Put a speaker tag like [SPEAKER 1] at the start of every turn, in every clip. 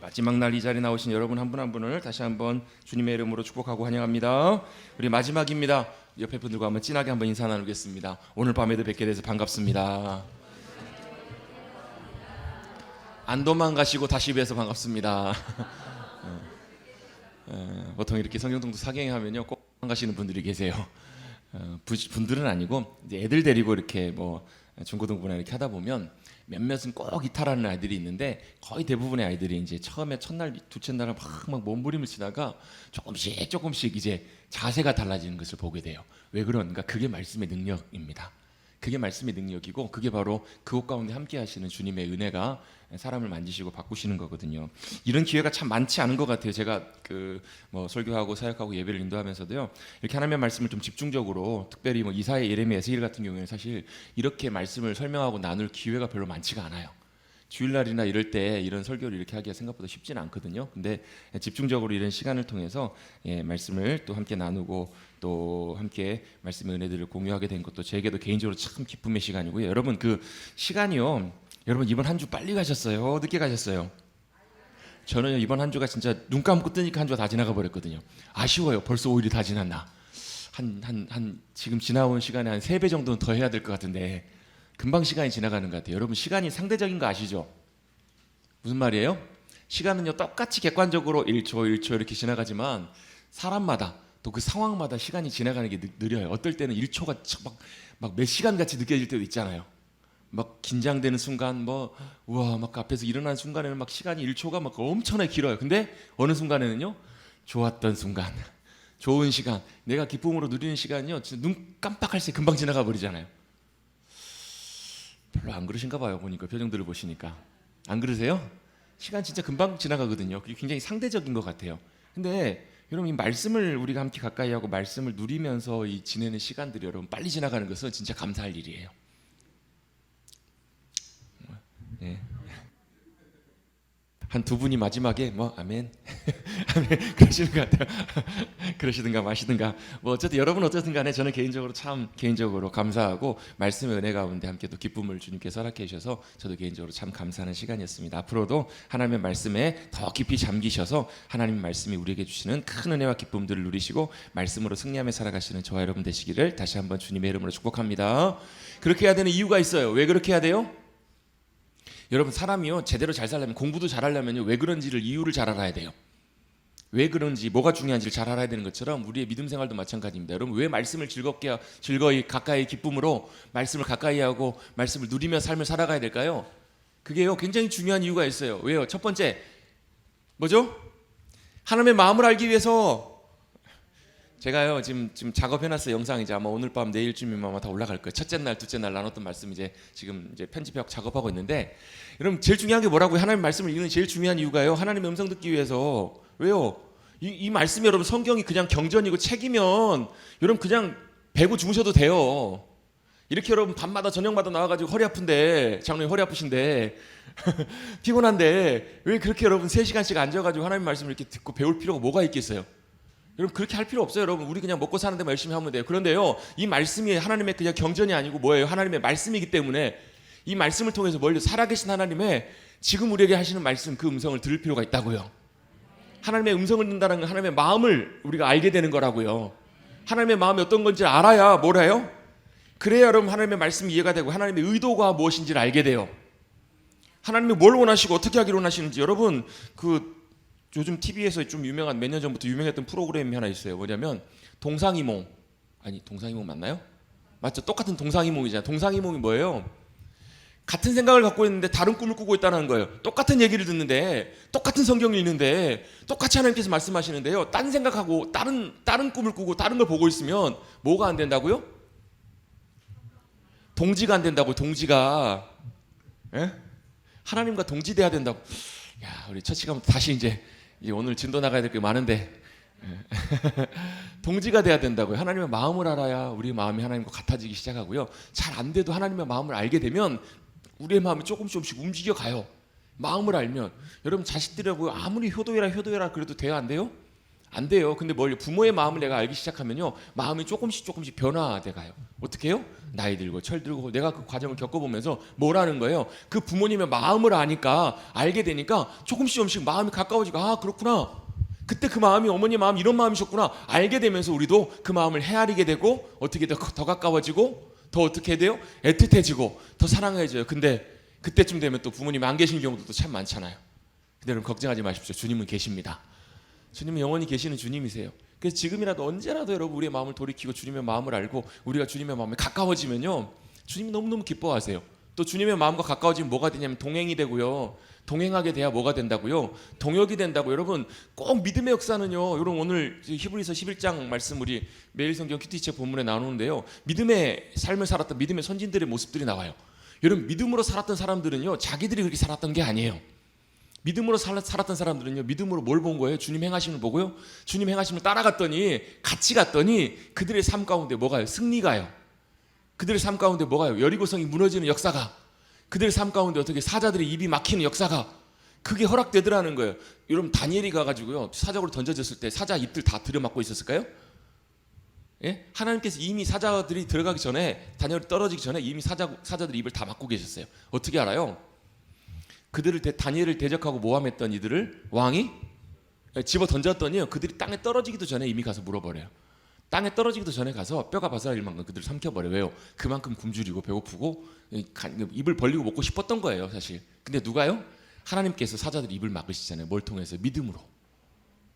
[SPEAKER 1] 마지막 날 이 자리에 나오신 여러분 한 분 한 분을 다시 한번 주님의 이름으로 축복하고 환영합니다. 우리 마지막입니다. 옆에 분들과 한번 진하게 한번 인사 나누겠습니다. 오늘 밤에도 뵙게 돼서 반갑습니다. 안 도망가시고 다시 뵈서 반갑습니다. 보통 이렇게 성경동도 사경하면요 꼭 도망가시는 분들이 계세요. 분들은 아니고 이제 애들 데리고 이렇게 뭐 중고등부나 이렇게 하다 보면 몇몇은 꼭 이탈하는 아이들이 있는데 거의 대부분의 아이들이 이제 처음에 첫날 둘째 날은 막 몸부림을 치다가 조금씩 이제 자세가 달라지는 것을 보게 돼요. 왜 그런가? 그게 말씀의 능력입니다. 그게 말씀의 능력이고 그게 바로 그곳 가운데 함께 하시는 주님의 은혜가 사람을 만지시고 바꾸시는 거거든요. 이런 기회가 참 많지 않은 것 같아요. 제가 설교하고 사역하고 예배를 인도하면서도요. 이렇게 하나님의 말씀을 좀 집중적으로 특별히 이사야, 예레미야, 에스겔 같은 경우에는 사실 이렇게 말씀을 설명하고 나눌 기회가 별로 많지가 않아요. 주일날이나 이럴 때 이런 설교를 이렇게 하기가 생각보다 쉽지는 않거든요. 근데 집중적으로 이런 시간을 통해서 말씀을 또 함께 나누고 또 함께 말씀의 은혜들을 공유하게 된 것도 제게도 개인적으로 참 기쁨의 시간이고요. 여러분 그 시간이요. 여러분 이번 한 주 빨리 가셨어요? 늦게 가셨어요? 저는 이번 한 주가 진짜 눈 감고 뜨니까 한 주가 다 지나가 버렸거든요. 아쉬워요. 벌써 5일이 다 지났나. 지금 지나온 시간에 한 3배 정도는 더 해야 될 것 같은데 금방 시간이 지나가는 것 같아요. 여러분 시간이 상대적인 거 아시죠? 무슨 말이에요? 시간은요 똑같이 객관적으로 1초 이렇게 지나가지만 사람마다 또 그 상황마다 시간이 지나가는 게 느려요. 어떨 때는 1초가 막 몇 시간 같이 느껴질 때도 있잖아요. 막 긴장되는 순간 막 앞에서 일어나는 순간에는 막 시간이 1초가 막 엄청나게 길어요. 근데 어느 순간에는요 좋았던 순간, 좋은 시간, 내가 기쁨으로 누리는 시간이요 진짜 눈 깜빡할 새 금방 지나가 버리잖아요. 별로 안 그러신가 봐요. 보니까 표정들을 보시니까. 안 그러세요? 시간 진짜 금방 지나가거든요. 그게 굉장히 상대적인 것 같아요. 근데 여러분 이 말씀을 우리가 함께 가까이 하고 말씀을 누리면서 이 지내는 시간들이 여러분 빨리 지나가는 것은 진짜 감사할 일이에요. 네. 한 두 분이 마지막에 아멘 아멘 그러시는 것 같아요. 그러시든가 마시든가 어쨌든 여러분 어쨌든 간에 저는 개인적으로 감사하고 말씀의 은혜 가운데 함께 또 기쁨을 주님께서 허락해 주셔서 저도 개인적으로 참 감사하는 시간이었습니다. 앞으로도 하나님의 말씀에 더 깊이 잠기셔서 하나님의 말씀이 우리에게 주시는 큰 은혜와 기쁨들을 누리시고 말씀으로 승리하며 살아가시는 저와 여러분 되시기를 다시 한번 주님의 이름으로 축복합니다. 그렇게 해야 되는 이유가 있어요. 왜 그렇게 해야 돼요? 여러분 사람이요 제대로 잘 살려면 공부도 잘하려면요 왜 그런지를 이유를 잘 알아야 돼요. 왜 그런지 뭐가 중요한지를 잘 알아야 되는 것처럼 우리의 믿음 생활도 마찬가지입니다. 여러분 왜 말씀을 즐거이 가까이 기쁨으로 말씀을 가까이 하고 말씀을 누리며 삶을 살아가야 될까요? 그게요 굉장히 중요한 이유가 있어요. 왜요? 첫 번째 뭐죠? 하나님의 마음을 알기 위해서 제가요 지금 작업해놨어요. 영상 이제 아마 오늘 밤 내일쯤이면 아마 다 올라갈 거예요. 첫째 날, 둘째 날 나눴던 말씀 지금 편집하고 작업하고 있는데 여러분 제일 중요한 게 뭐라고요? 하나님 말씀을 읽는 제일 중요한 이유가요. 하나님의 음성 듣기 위해서. 왜요? 이 말씀이 여러분 성경이 그냥 경전이고 책이면 여러분 그냥 배고 주무셔도 돼요. 이렇게 여러분 밤마다 저녁마다 나와가지고 허리 아픈데 장로님 허리 아프신데 피곤한데 왜 그렇게 여러분 3시간씩 앉아가지고 하나님 말씀을 이렇게 듣고 배울 필요가 뭐가 있겠어요? 여러분 그렇게 할 필요 없어요. 여러분 우리 그냥 먹고 사는 데만 열심히 하면 돼요. 그런데요 이 말씀이 하나님의 그냥 경전이 아니고 뭐예요? 하나님의 말씀이기 때문에 이 말씀을 통해서 살아계신 하나님의 지금 우리에게 하시는 말씀 그 음성을 들을 필요가 있다고요. 하나님의 음성을 듣는다는 건 하나님의 마음을 우리가 알게 되는 거라고요. 하나님의 마음이 어떤 건지 알아야 뭘 해요? 그래야 여러분 하나님의 말씀이 이해가 되고 하나님의 의도가 무엇인지를 알게 돼요. 하나님이 뭘 원하시고 어떻게 하기를 원하시는지 여러분 요즘 TV에서 좀 유명한 몇 년 전부터 유명했던 프로그램이 하나 있어요. 뭐냐면 동상이몽 맞나요? 맞죠? 똑같은 동상이몽이잖아요. 동상이몽이 뭐예요? 같은 생각을 갖고 있는데 다른 꿈을 꾸고 있다는 거예요. 똑같은 얘기를 듣는데 똑같은 성경을 읽는데 똑같이 하나님께서 말씀하시는데요. 딴 생각하고 다른 꿈을 꾸고 다른 걸 보고 있으면 뭐가 안 된다고요? 동지가 안 된다고. 동지가 하나님과 동지돼야 된다고. 야 우리 처치 가면 다시 이제 오늘 진도 나가야 될 게 많은데 동지가 돼야 된다고요. 하나님의 마음을 알아야 우리의 마음이 하나님과 같아지기 시작하고요. 잘 안 돼도 하나님의 마음을 알게 되면 우리의 마음이 조금씩 움직여가요. 마음을 알면 여러분 자식들하고 아무리 효도해라 그래도 돼요 안 돼요? 안 돼요. 근데 부모의 마음을 내가 알기 시작하면요, 마음이 조금씩 변화돼 가요. 어떻게 해요? 나이 들고 철 들고 내가 그 과정을 겪어보면서 뭐라는 거예요? 그 부모님의 마음을 아니까, 알게 되니까 조금씩 마음이 가까워지고, 아 그렇구나, 그때 그 마음이 어머니 마음 이런 마음이셨구나 알게 되면서 우리도 그 마음을 헤아리게 되고, 어떻게 더 가까워지고, 더 어떻게 돼요? 애틋해지고 더 사랑해져요. 근데 그때쯤 되면 또 부모님이 안 계신 경우도 참 많잖아요. 근데 여러분 걱정하지 마십시오. 주님은 계십니다. 주님은 영원히 계시는 주님이세요. 그래서 지금이라도 언제라도 여러분 우리의 마음을 돌이키고 주님의 마음을 알고 우리가 주님의 마음에 가까워지면요, 주님이 너무너무 기뻐하세요. 또 주님의 마음과 가까워지면 뭐가 되냐면 동행이 되고요, 동행하게 돼야 뭐가 된다고요? 동역이 된다고. 여러분 꼭 믿음의 역사는요, 여러분 오늘 히브리서 11장 말씀 우리 매일 성경 큐티책 본문에 나오는데요, 믿음의 삶을 살았던 믿음의 선진들의 모습들이 나와요. 여러분 믿음으로 살았던 사람들은요, 자기들이 그렇게 살았던 게 아니에요. 믿음으로 살았던 사람들은요, 믿음으로 뭘 본 거예요? 주님 행하심을 보고요, 주님 행하심을 따라갔더니, 같이 갔더니 그들의 삶 가운데 뭐가요? 승리가요. 그들의 삶 가운데 뭐가요? 여리고성이 무너지는 역사가, 그들의 삶 가운데 어떻게 사자들의 입이 막히는 역사가, 그게 허락되더라는 거예요. 여러분 다니엘이 가가지고요, 사자굴로 던져졌을 때 사자 입들 다 들여막고 있었을까요? 예? 하나님께서 이미 사자들이 들어가기 전에, 다니엘이 떨어지기 전에 이미 사자들 입을 다 막고 계셨어요. 어떻게 알아요? 다니엘을 대적하고 모함했던 이들을 왕이 집어 던졌더니요, 그들이 땅에 떨어지기도 전에 이미 가서 물어버려요. 땅에 떨어지기도 전에 가서 뼈가 바스라질 만큼 그들을 삼켜버려요. 왜요? 그만큼 굶주리고 배고프고 입을 벌리고 먹고 싶었던 거예요, 사실. 근데 누가요? 하나님께서 사자들 입을 막으시잖아요. 뭘 통해서? 믿음으로.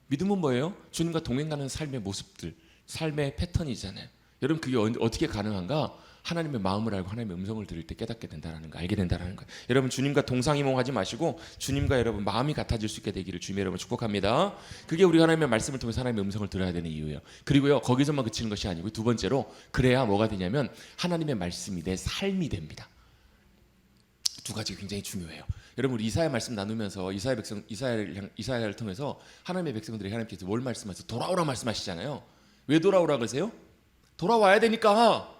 [SPEAKER 1] 믿음은 뭐예요? 주님과 동행하는 삶의 모습들, 삶의 패턴이잖아요. 여러분 그게 어떻게 가능한가? 하나님의 마음을 알고 하나님의 음성을 들을 때 깨닫게 된다는 거, 알게 된다는 거예요. 여러분 주님과 동상이몽하지 마시고 주님과 여러분 마음이 같아질 수 있게 되기를 주님 여러분 축복합니다. 그게 우리 하나님의 말씀을 통해서 하나님의 음성을 들어야 되는 이유예요. 그리고요, 거기서만 그치는 것이 아니고 두 번째로, 그래야 뭐가 되냐면 하나님의 말씀이 내 삶이 됩니다. 두 가지가 굉장히 중요해요. 여러분 우리 이사야 말씀 나누면서 이사야를 통해서 하나님의 백성들에게 하나님께서 뭘 말씀하세요? 돌아오라 말씀하시잖아요. 왜 돌아오라 그러세요? 돌아와야 되니까.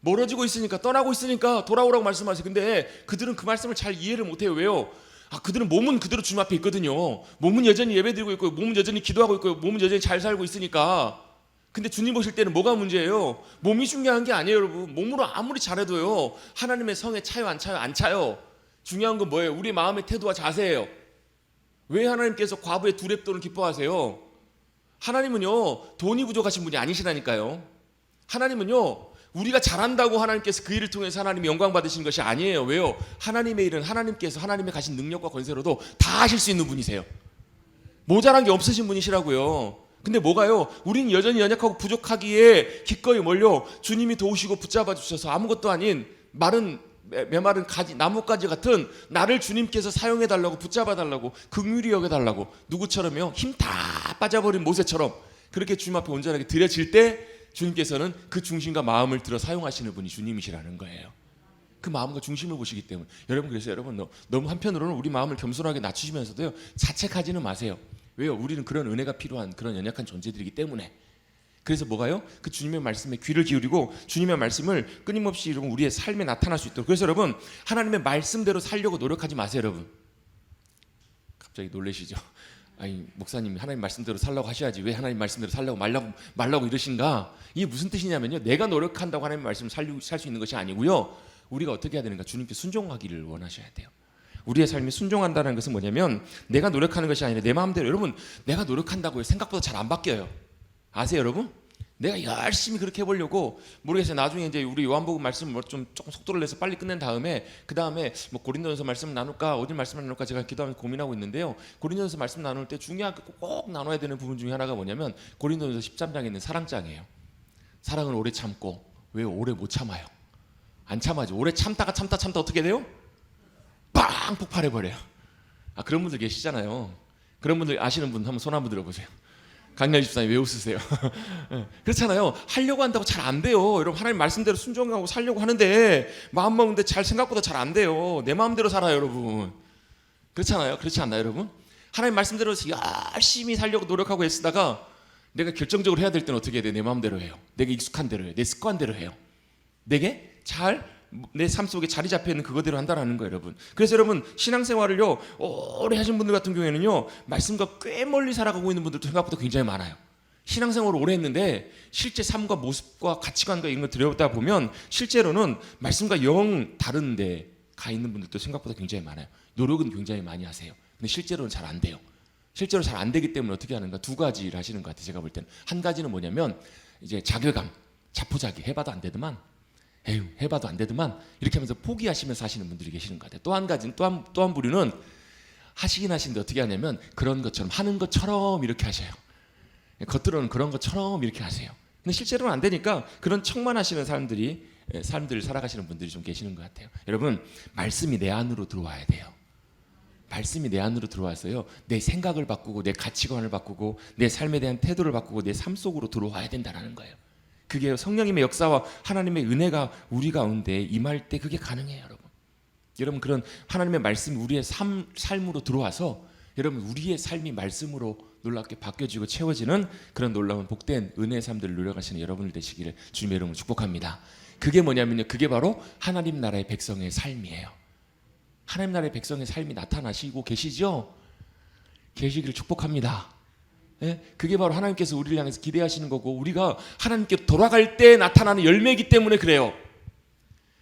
[SPEAKER 1] 멀어지고 있으니까, 떠나고 있으니까 돌아오라고 말씀하세요. 근데 그들은 그 말씀을 잘 이해를 못해요. 왜요? 그들은 몸은 그대로 주님 앞에 있거든요. 몸은 여전히 예배드리고 있고, 몸은 여전히 기도하고 있고, 몸은 여전히 잘 살고 있으니까. 근데 주님 보실 때는 뭐가 문제예요? 몸이 중요한 게 아니에요, 여러분. 몸으로 아무리 잘해도요, 하나님의 성에 차요, 안 차요? 안 차요. 중요한 건 뭐예요? 우리 마음의 태도와 자세예요. 왜 하나님께서 과부의 두렙돈을 기뻐하세요? 하나님은요, 돈이 부족하신 분이 아니시라니까요. 하나님은요, 우리가 잘한다고 하나님께서 그 일을 통해서 하나님이 영광 받으시는 것이 아니에요. 왜요? 하나님의 일은 하나님께서 하나님의 가신 능력과 권세로도 다 하실 수 있는 분이세요. 모자란 게 없으신 분이시라고요. 근데 뭐가요? 우리는 여전히 연약하고 부족하기에 기꺼이 몰려 주님이 도우시고 붙잡아 주셔서 아무것도 아닌 마른 메마른 가지, 나뭇가지 같은 나를 주님께서 사용해 달라고, 붙잡아 달라고, 긍휼히 여겨 달라고, 누구처럼요? 힘 다 빠져버린 모세처럼 그렇게 주님 앞에 온전하게 드려질 때 주님께서는 그 중심과 마음을 들어 사용하시는 분이 주님이시라는 거예요. 그 마음과 중심을 보시기 때문에. 여러분 그래서 여러분 너무 한편으로는 우리 마음을 겸손하게 낮추시면서도요, 자책하지는 마세요. 왜요? 우리는 그런 은혜가 필요한 그런 연약한 존재들이기 때문에. 그래서 뭐가요? 그 주님의 말씀에 귀를 기울이고 주님의 말씀을 끊임없이 여러분 우리의 삶에 나타날 수 있도록. 그래서 여러분 하나님의 말씀대로 살려고 노력하지 마세요. 여러분 갑자기 놀라시죠? 아니 목사님 하나님 말씀대로 살라고 하셔야지 왜 하나님 말씀대로 살라고 말라고 이러신가? 이게 무슨 뜻이냐면요, 내가 노력한다고 하나님의 말씀을 살 수 있는 것이 아니고요, 우리가 어떻게 해야 되는가? 주님께 순종하기를 원하셔야 돼요. 우리의 삶이 순종한다는 것은 뭐냐면 내가 노력하는 것이 아니라 내 마음대로. 여러분 내가 노력한다고 생각보다 잘 안 바뀌어요. 아세요 여러분? 내가 열심히 그렇게 해보려고, 모르겠어요. 나중에 이제 우리 요한복음 말씀 조금 속도를 내서 빨리 끝낸 다음에 그 다음에 뭐 고린도전서 말씀 나눌까 어디 말씀을 나눌까 제가 기도하면서 고민하고 있는데요. 고린도전서 말씀 나눌 때 중요하게 꼭 나눠야 되는 부분 중에 하나가 뭐냐면 고린도전서 13장에 있는 사랑장이에요. 사랑은 오래 참고. 왜 오래 못 참아요? 안 참아죠. 오래 참다 어떻게 돼요? 빵 폭발해버려요. 그런 분들 계시잖아요. 그런 분들 아시는 분 한번 손 한번 들어보세요. 강렬 집사님 왜 웃으세요? 그렇잖아요. 하려고 한다고 잘 안 돼요. 여러분 하나님 말씀대로 순종하고 살려고 하는데 마음 먹는데 잘 생각보다 잘 안 돼요. 내 마음대로 살아요 여러분. 그렇잖아요. 그렇지 않나요 여러분? 하나님 말씀대로 열심히 살려고 노력하고 애쓰다가 내가 결정적으로 해야 될 때는 어떻게 해야 돼? 내 마음대로 해요. 내게 익숙한 대로 해요. 내 습관대로 해요. 내게 잘 내 삶 속에 자리 잡혀 있는 그거대로 한다라는 거예요, 여러분. 그래서 여러분 신앙생활을요 오래 하신 분들 같은 경우에는요 말씀과 꽤 멀리 살아가고 있는 분들도 생각보다 굉장히 많아요. 신앙생활을 오래 했는데 실제 삶과 모습과 가치관과 이런 걸 들여다 보면 실제로는 말씀과 영 다른데 가 있는 분들도 생각보다 굉장히 많아요. 노력은 굉장히 많이 하세요. 근데 실제로는 잘 안 돼요. 실제로 잘 안 되기 때문에 어떻게 하는가? 두 가지를 하시는 것 같아요. 제가 볼 때는 한 가지는 뭐냐면 이제 자괴감, 자포자기, 해봐도 안 되더만, 에휴 해봐도 안 되더만 이렇게 하면서 포기하시면서 하시는 분들이 계시는 것 같아요. 또 한 가지는 또 한 부류는 하시긴 하시는데 어떻게 하냐면 그런 것처럼 하는 것처럼 이렇게 하셔요. 겉으로는 그런 것처럼 이렇게 하세요. 근데 실제로는 안 되니까 그런 척만 하시는 삶들을 살아가시는 분들이 좀 계시는 것 같아요. 여러분 말씀이 내 안으로 들어와야 돼요. 말씀이 내 안으로 들어와서요 내 생각을 바꾸고 내 가치관을 바꾸고 내 삶에 대한 태도를 바꾸고 내 삶 속으로 들어와야 된다는 거예요. 그게 성령님의 역사와 하나님의 은혜가 우리 가운데 임할 때 그게 가능해요. 여러분 그런 하나님의 말씀이 우리의 삶으로 들어와서 여러분 우리의 삶이 말씀으로 놀랍게 바뀌어지고 채워지는 그런 놀라운 복된 은혜의 삶들을 누려가시는 여러분들 되시기를 주님의 이름으로 축복합니다. 그게 뭐냐면요 그게 바로 하나님 나라의 백성의 삶이에요. 하나님 나라의 백성의 삶이 나타나시고 계시죠? 계시기를 축복합니다. 예? 그게 바로 하나님께서 우리를 향해서 기대하시는 거고 우리가 하나님께 돌아갈 때 나타나는 열매이기 때문에 그래요.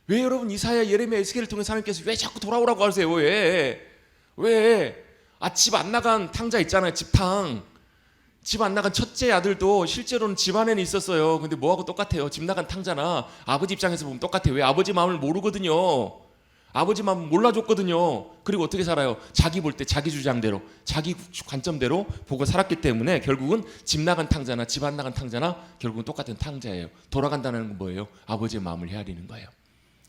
[SPEAKER 1] 왜 여러분 이사야, 예레미야, 에스겔을 통해서 하나님께서 왜 자꾸 돌아오라고 하세요? 왜? 집 안 나간 탕자 있잖아요. 집탕. 집 안 나간 첫째 아들도 실제로는 집 안에는 있었어요. 근데 뭐하고 똑같아요? 집 나간 탕자나 아버지 입장에서 보면 똑같아요. 왜? 아버지 마음을 모르거든요. 아버지 마음 몰라줬거든요. 그리고 어떻게 살아요? 자기 볼 때 자기 주장대로 자기 관점대로 보고 살았기 때문에 결국은 집 나간 탕자나 집 안 나간 탕자나 결국은 똑같은 탕자예요. 돌아간다는 건 뭐예요? 아버지의 마음을 헤아리는 거예요.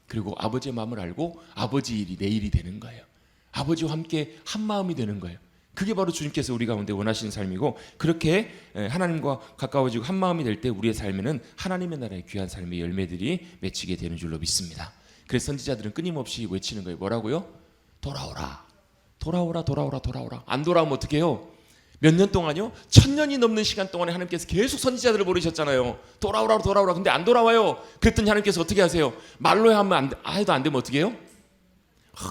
[SPEAKER 1] 그리고 아버지의 마음을 알고 아버지 일이 내 일이 되는 거예요. 아버지와 함께 한 마음이 되는 거예요. 그게 바로 주님께서 우리 가운데 원하시는 삶이고 그렇게 하나님과 가까워지고 한 마음이 될 때 우리의 삶에는 하나님의 나라의 귀한 삶의 열매들이 맺히게 되는 줄로 믿습니다. 그래서 선지자들은 끊임없이 외치는 거예요. 뭐라고요? 돌아오라. 돌아오라 돌아오라 돌아오라. 안 돌아오면 어떻게 해요? 몇 년 동안요? 1000년이 넘는 시간 동안에 하나님께서 계속 선지자들을 보내셨잖아요. 돌아오라 돌아오라. 근데 안 돌아와요. 그랬더니 하나님께서 어떻게 하세요? 말로 해도 안 되면 어떻게 해요?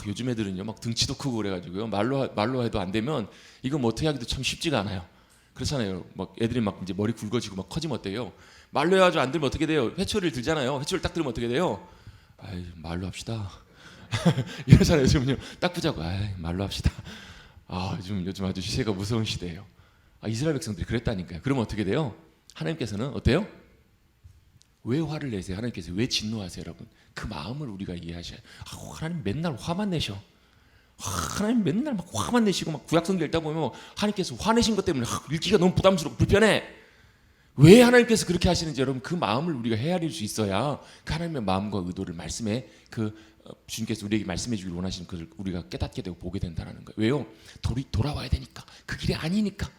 [SPEAKER 1] 요즘 애들은요 막 등치도 크고 그래가지고요 말로 해도 안 되면 이거 뭐 어떻게 하기도 참 쉽지가 않아요. 그렇잖아요. 막 애들이 막 이제 머리 굵어지고 막 커지면 어때요? 말로 해가지고 안 들면 어떻게 돼요? 회초리를 들잖아요. 회초리를 딱 들면 어떻게 돼요? 말로 합시다. 이러잖아요. 요즘은요 딱 붙잡고 말로 합시다. 요즘 아주 시세가 무서운 시대예요. 이스라엘 백성들이 그랬다니까요. 그러면 어떻게 돼요? 하나님께서는 어때요? 왜 화를 내세요? 하나님께서 왜 진노하세요? 여러분 그 마음을 우리가 이해하셔야 돼요. 하나님 맨날 화만 내셔. 하나님 맨날 막 화만 내시고 막 구약성경 읽다 보면 하나님께서 화내신 것 때문에 읽기가 너무 부담스럽고 불편해. 왜 하나님께서 그렇게 하시는지 여러분 그 마음을 우리가 헤아릴 수 있어야 그 하나님의 마음과 의도를 말씀에 주님께서 우리에게 말씀해 주길 원하시는 그걸 우리가 깨닫게 되고 보게 된다는 거예요. 왜요? 돌아와야 되니까. 그 길이 아니니까.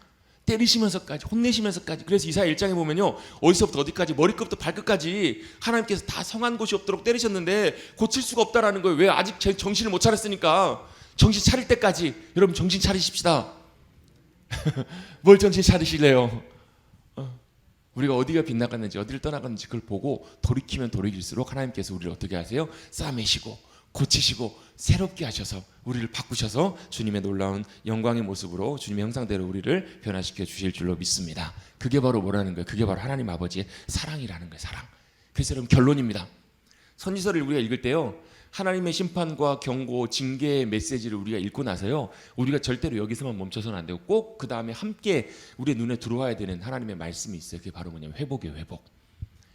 [SPEAKER 1] 때리시면서까지 혼내시면서까지. 그래서 이사야 1장에 보면요 어디서부터 어디까지 머리끝부터 발끝까지 하나님께서 다 성한 곳이 없도록 때리셨는데 고칠 수가 없다라는 거예요. 왜? 아직 정신을 못 차렸으니까. 정신 차릴 때까지 여러분 정신 차리십시다. 뭘 정신 차리실래요? 우리가 어디가 빗나갔는지 어디를 떠나갔는지 그걸 보고 돌이키면 돌이킬수록 하나님께서 우리를 어떻게 하세요? 싸매시고 고치시고 새롭게 하셔서 우리를 바꾸셔서 주님의 놀라운 영광의 모습으로 주님의 형상대로 우리를 변화시켜 주실 줄로 믿습니다. 그게 바로 뭐라는 거예요? 그게 바로 하나님 아버지의 사랑이라는 거예요. 사랑. 그래서 여러분 결론입니다. 선지서를 우리가 읽을 때요 하나님의 심판과 경고, 징계의 메시지를 우리가 읽고 나서요 우리가 절대로 여기서만 멈춰서는 안 되고 꼭 그 다음에 함께 우리의 눈에 들어와야 되는 하나님의 말씀이 있어요. 그게 바로 뭐냐면 회복이에요. 회복.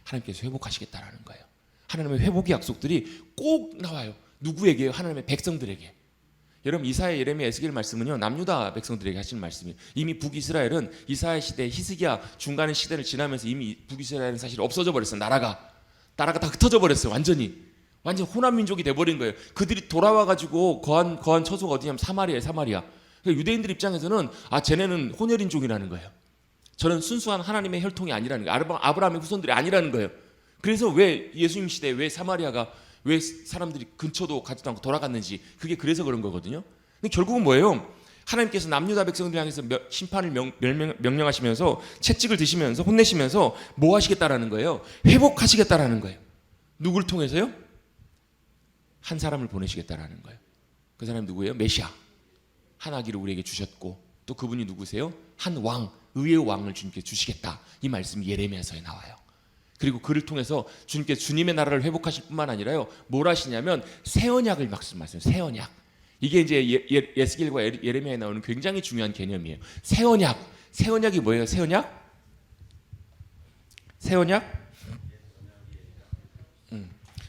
[SPEAKER 1] 하나님께서 회복하시겠다라는 거예요. 하나님의 회복의 약속들이 꼭 나와요. 누구에게요? 하나님의 백성들에게. 여러분 이사야, 예레미야, 에스겔 말씀은요 남유다 백성들에게 하시는 말씀이에요. 이미 북이스라엘은 이사야 시대, 히스기야 중간의 시대를 지나면서 이미 북이스라엘은 사실 없어져 버렸어요. 나라가 다 흩어져 버렸어요. 완전 혼합 민족이 돼버린 거예요. 그들이 돌아와가지고 거한 처소가 어디냐면 사마리아예요. 사마리아. 그러니까 유대인들 입장에서는 쟤네는 혼혈인종이라는 거예요. 저는 순수한 하나님의 혈통이 아니라는 거예요. 아브라함의 후손들이 아니라는 거예요. 그래서 왜 예수님 시대에 왜 사마리아가 왜 사람들이 근처도 가지도 않고 돌아갔는지 그게 그래서 그런 거거든요. 근데 결국은 뭐예요? 하나님께서 남유다 백성들 향해서 심판을 명령하시면서 채찍을 드시면서 혼내시면서 뭐 하시겠다라는 거예요? 회복하시겠다라는 거예요. 누굴 통해서요? 한 사람을 보내시겠다라는 거예요. 그 사람이 누구예요? 메시아. 한 아기를 우리에게 주셨고 또 그분이 누구세요? 한 왕, 의의 왕을 주님께 주시겠다. 이 말씀이 예레미야서에 나와요. 그리고 그를 통해서 주님께 주님의 나라를 회복하실 뿐만 아니라요, 뭘 하시냐면 새 언약을 말씀하세요. 새 언약. 이게 이제 에스겔과 예레미야에 나오는 굉장히 중요한 개념이에요. 새 언약. 새 언약이 뭐예요? 새 언약? 새 언약?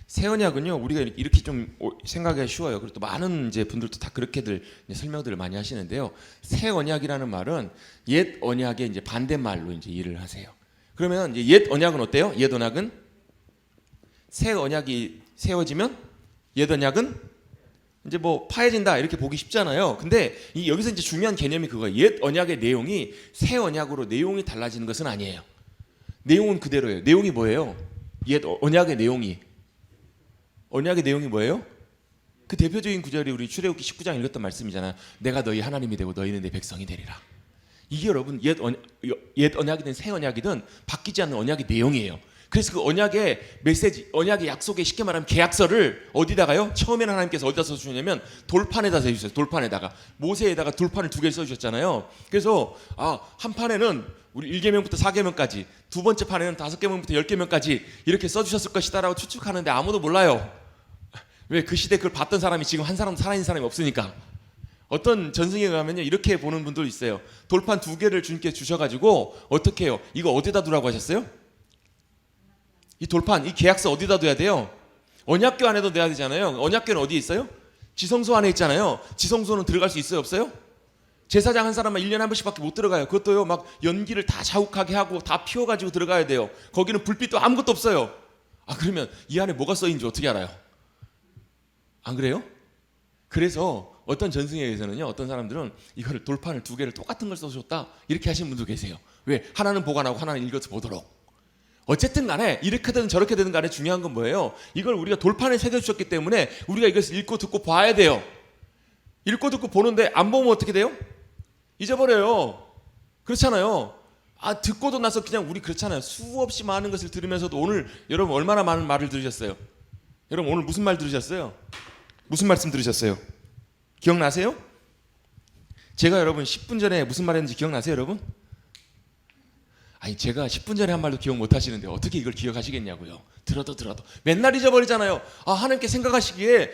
[SPEAKER 1] 새 언약은요, 우리가 이렇게 좀 생각하기가 쉬워요. 그리고 또 많은 이제 분들도 다 그렇게들 설명들을 많이 하시는데요. 새 언약이라는 말은 옛 언약의 이제 반대말로 이제 일을 하세요. 그러면 이제 옛 언약은 어때요? 옛 언약은 새 언약이 세워지면 옛 언약은 이제 뭐 파해진다 이렇게 보기 쉽잖아요. 근데 여기서 이제 중요한 개념이 그거예요. 옛 언약의 내용이 새 언약으로 내용이 달라지는 것은 아니에요. 내용은 그대로예요. 내용이 뭐예요? 옛 언약의 내용이. 언약의 내용이 뭐예요? 그 대표적인 구절이 우리 출애굽기 19장 읽었던 말씀이잖아요. 내가 너희 하나님이 되고 너희는 내 백성이 되리라. 이게 여러분 옛 언약이든 새 언약이든 바뀌지 않는 언약의 내용이에요. 그래서 그 언약의 메시지, 언약의 약속의 쉽게 말하면 계약서를 어디다가요? 처음에는 하나님께서 어디다 써주셨냐면 돌판에다 써주셨어요. 돌판에다가. 모세에다가 돌판을 2개를 써주셨잖아요. 그래서 한 판에는 우리 1계명부터 4계명까지, 두 번째 판에는 5계명부터 10계명까지 이렇게 써주셨을 것이다라고 추측하는데 아무도 몰라요. 왜? 그 시대에 그걸 봤던 사람이 지금 한 사람 살아있는 사람이 없으니까. 어떤 전승에 의하면요, 이렇게 보는 분도 있어요. 돌판 2개를 주님께 주셔가지고 어떻게 해요? 이거 어디다 두라고 하셨어요? 이 돌판, 이 계약서 어디다 둬야 돼요? 언약궤 안에도 둬야 되잖아요. 언약궤는 어디에 있어요? 지성소 안에 있잖아요. 지성소는 들어갈 수 있어요? 없어요? 제사장 한 사람만 1년에 한 번씩밖에 못 들어가요. 그것도요, 막 연기를 다 자욱하게 하고 다 피워가지고 들어가야 돼요. 거기는 불빛도 아무것도 없어요. 그러면 이 안에 뭐가 써있는지 어떻게 알아요? 안 그래요? 그래서 어떤 전승에 의해서는요, 어떤 사람들은 이거를 돌판을 2개를 똑같은 걸 써줬다 이렇게 하시는 분도 계세요. 왜? 하나는 보관하고 하나는 읽어서 보도록. 어쨌든 간에 이렇게든 저렇게든 간에 중요한 건 뭐예요? 이걸 우리가 돌판에 새겨주셨기 때문에 우리가 이것을 읽고 듣고 봐야 돼요. 읽고 듣고 보는데 안 보면 어떻게 돼요? 잊어버려요. 그렇잖아요. 듣고도 나서 그냥 우리 그렇잖아요. 수없이 많은 것을 들으면서도 오늘 여러분 얼마나 많은 말을 들으셨어요? 여러분 오늘 무슨 말 들으셨어요? 무슨 말씀 들으셨어요? 기억나세요? 제가 여러분 10분 전에 무슨 말 했는지 기억나세요, 여러분? 제가 10분 전에 한 말도 기억 못 하시는데 어떻게 이걸 기억하시겠냐고요. 들어도 맨날 잊어버리잖아요. 하나님께 생각하시기에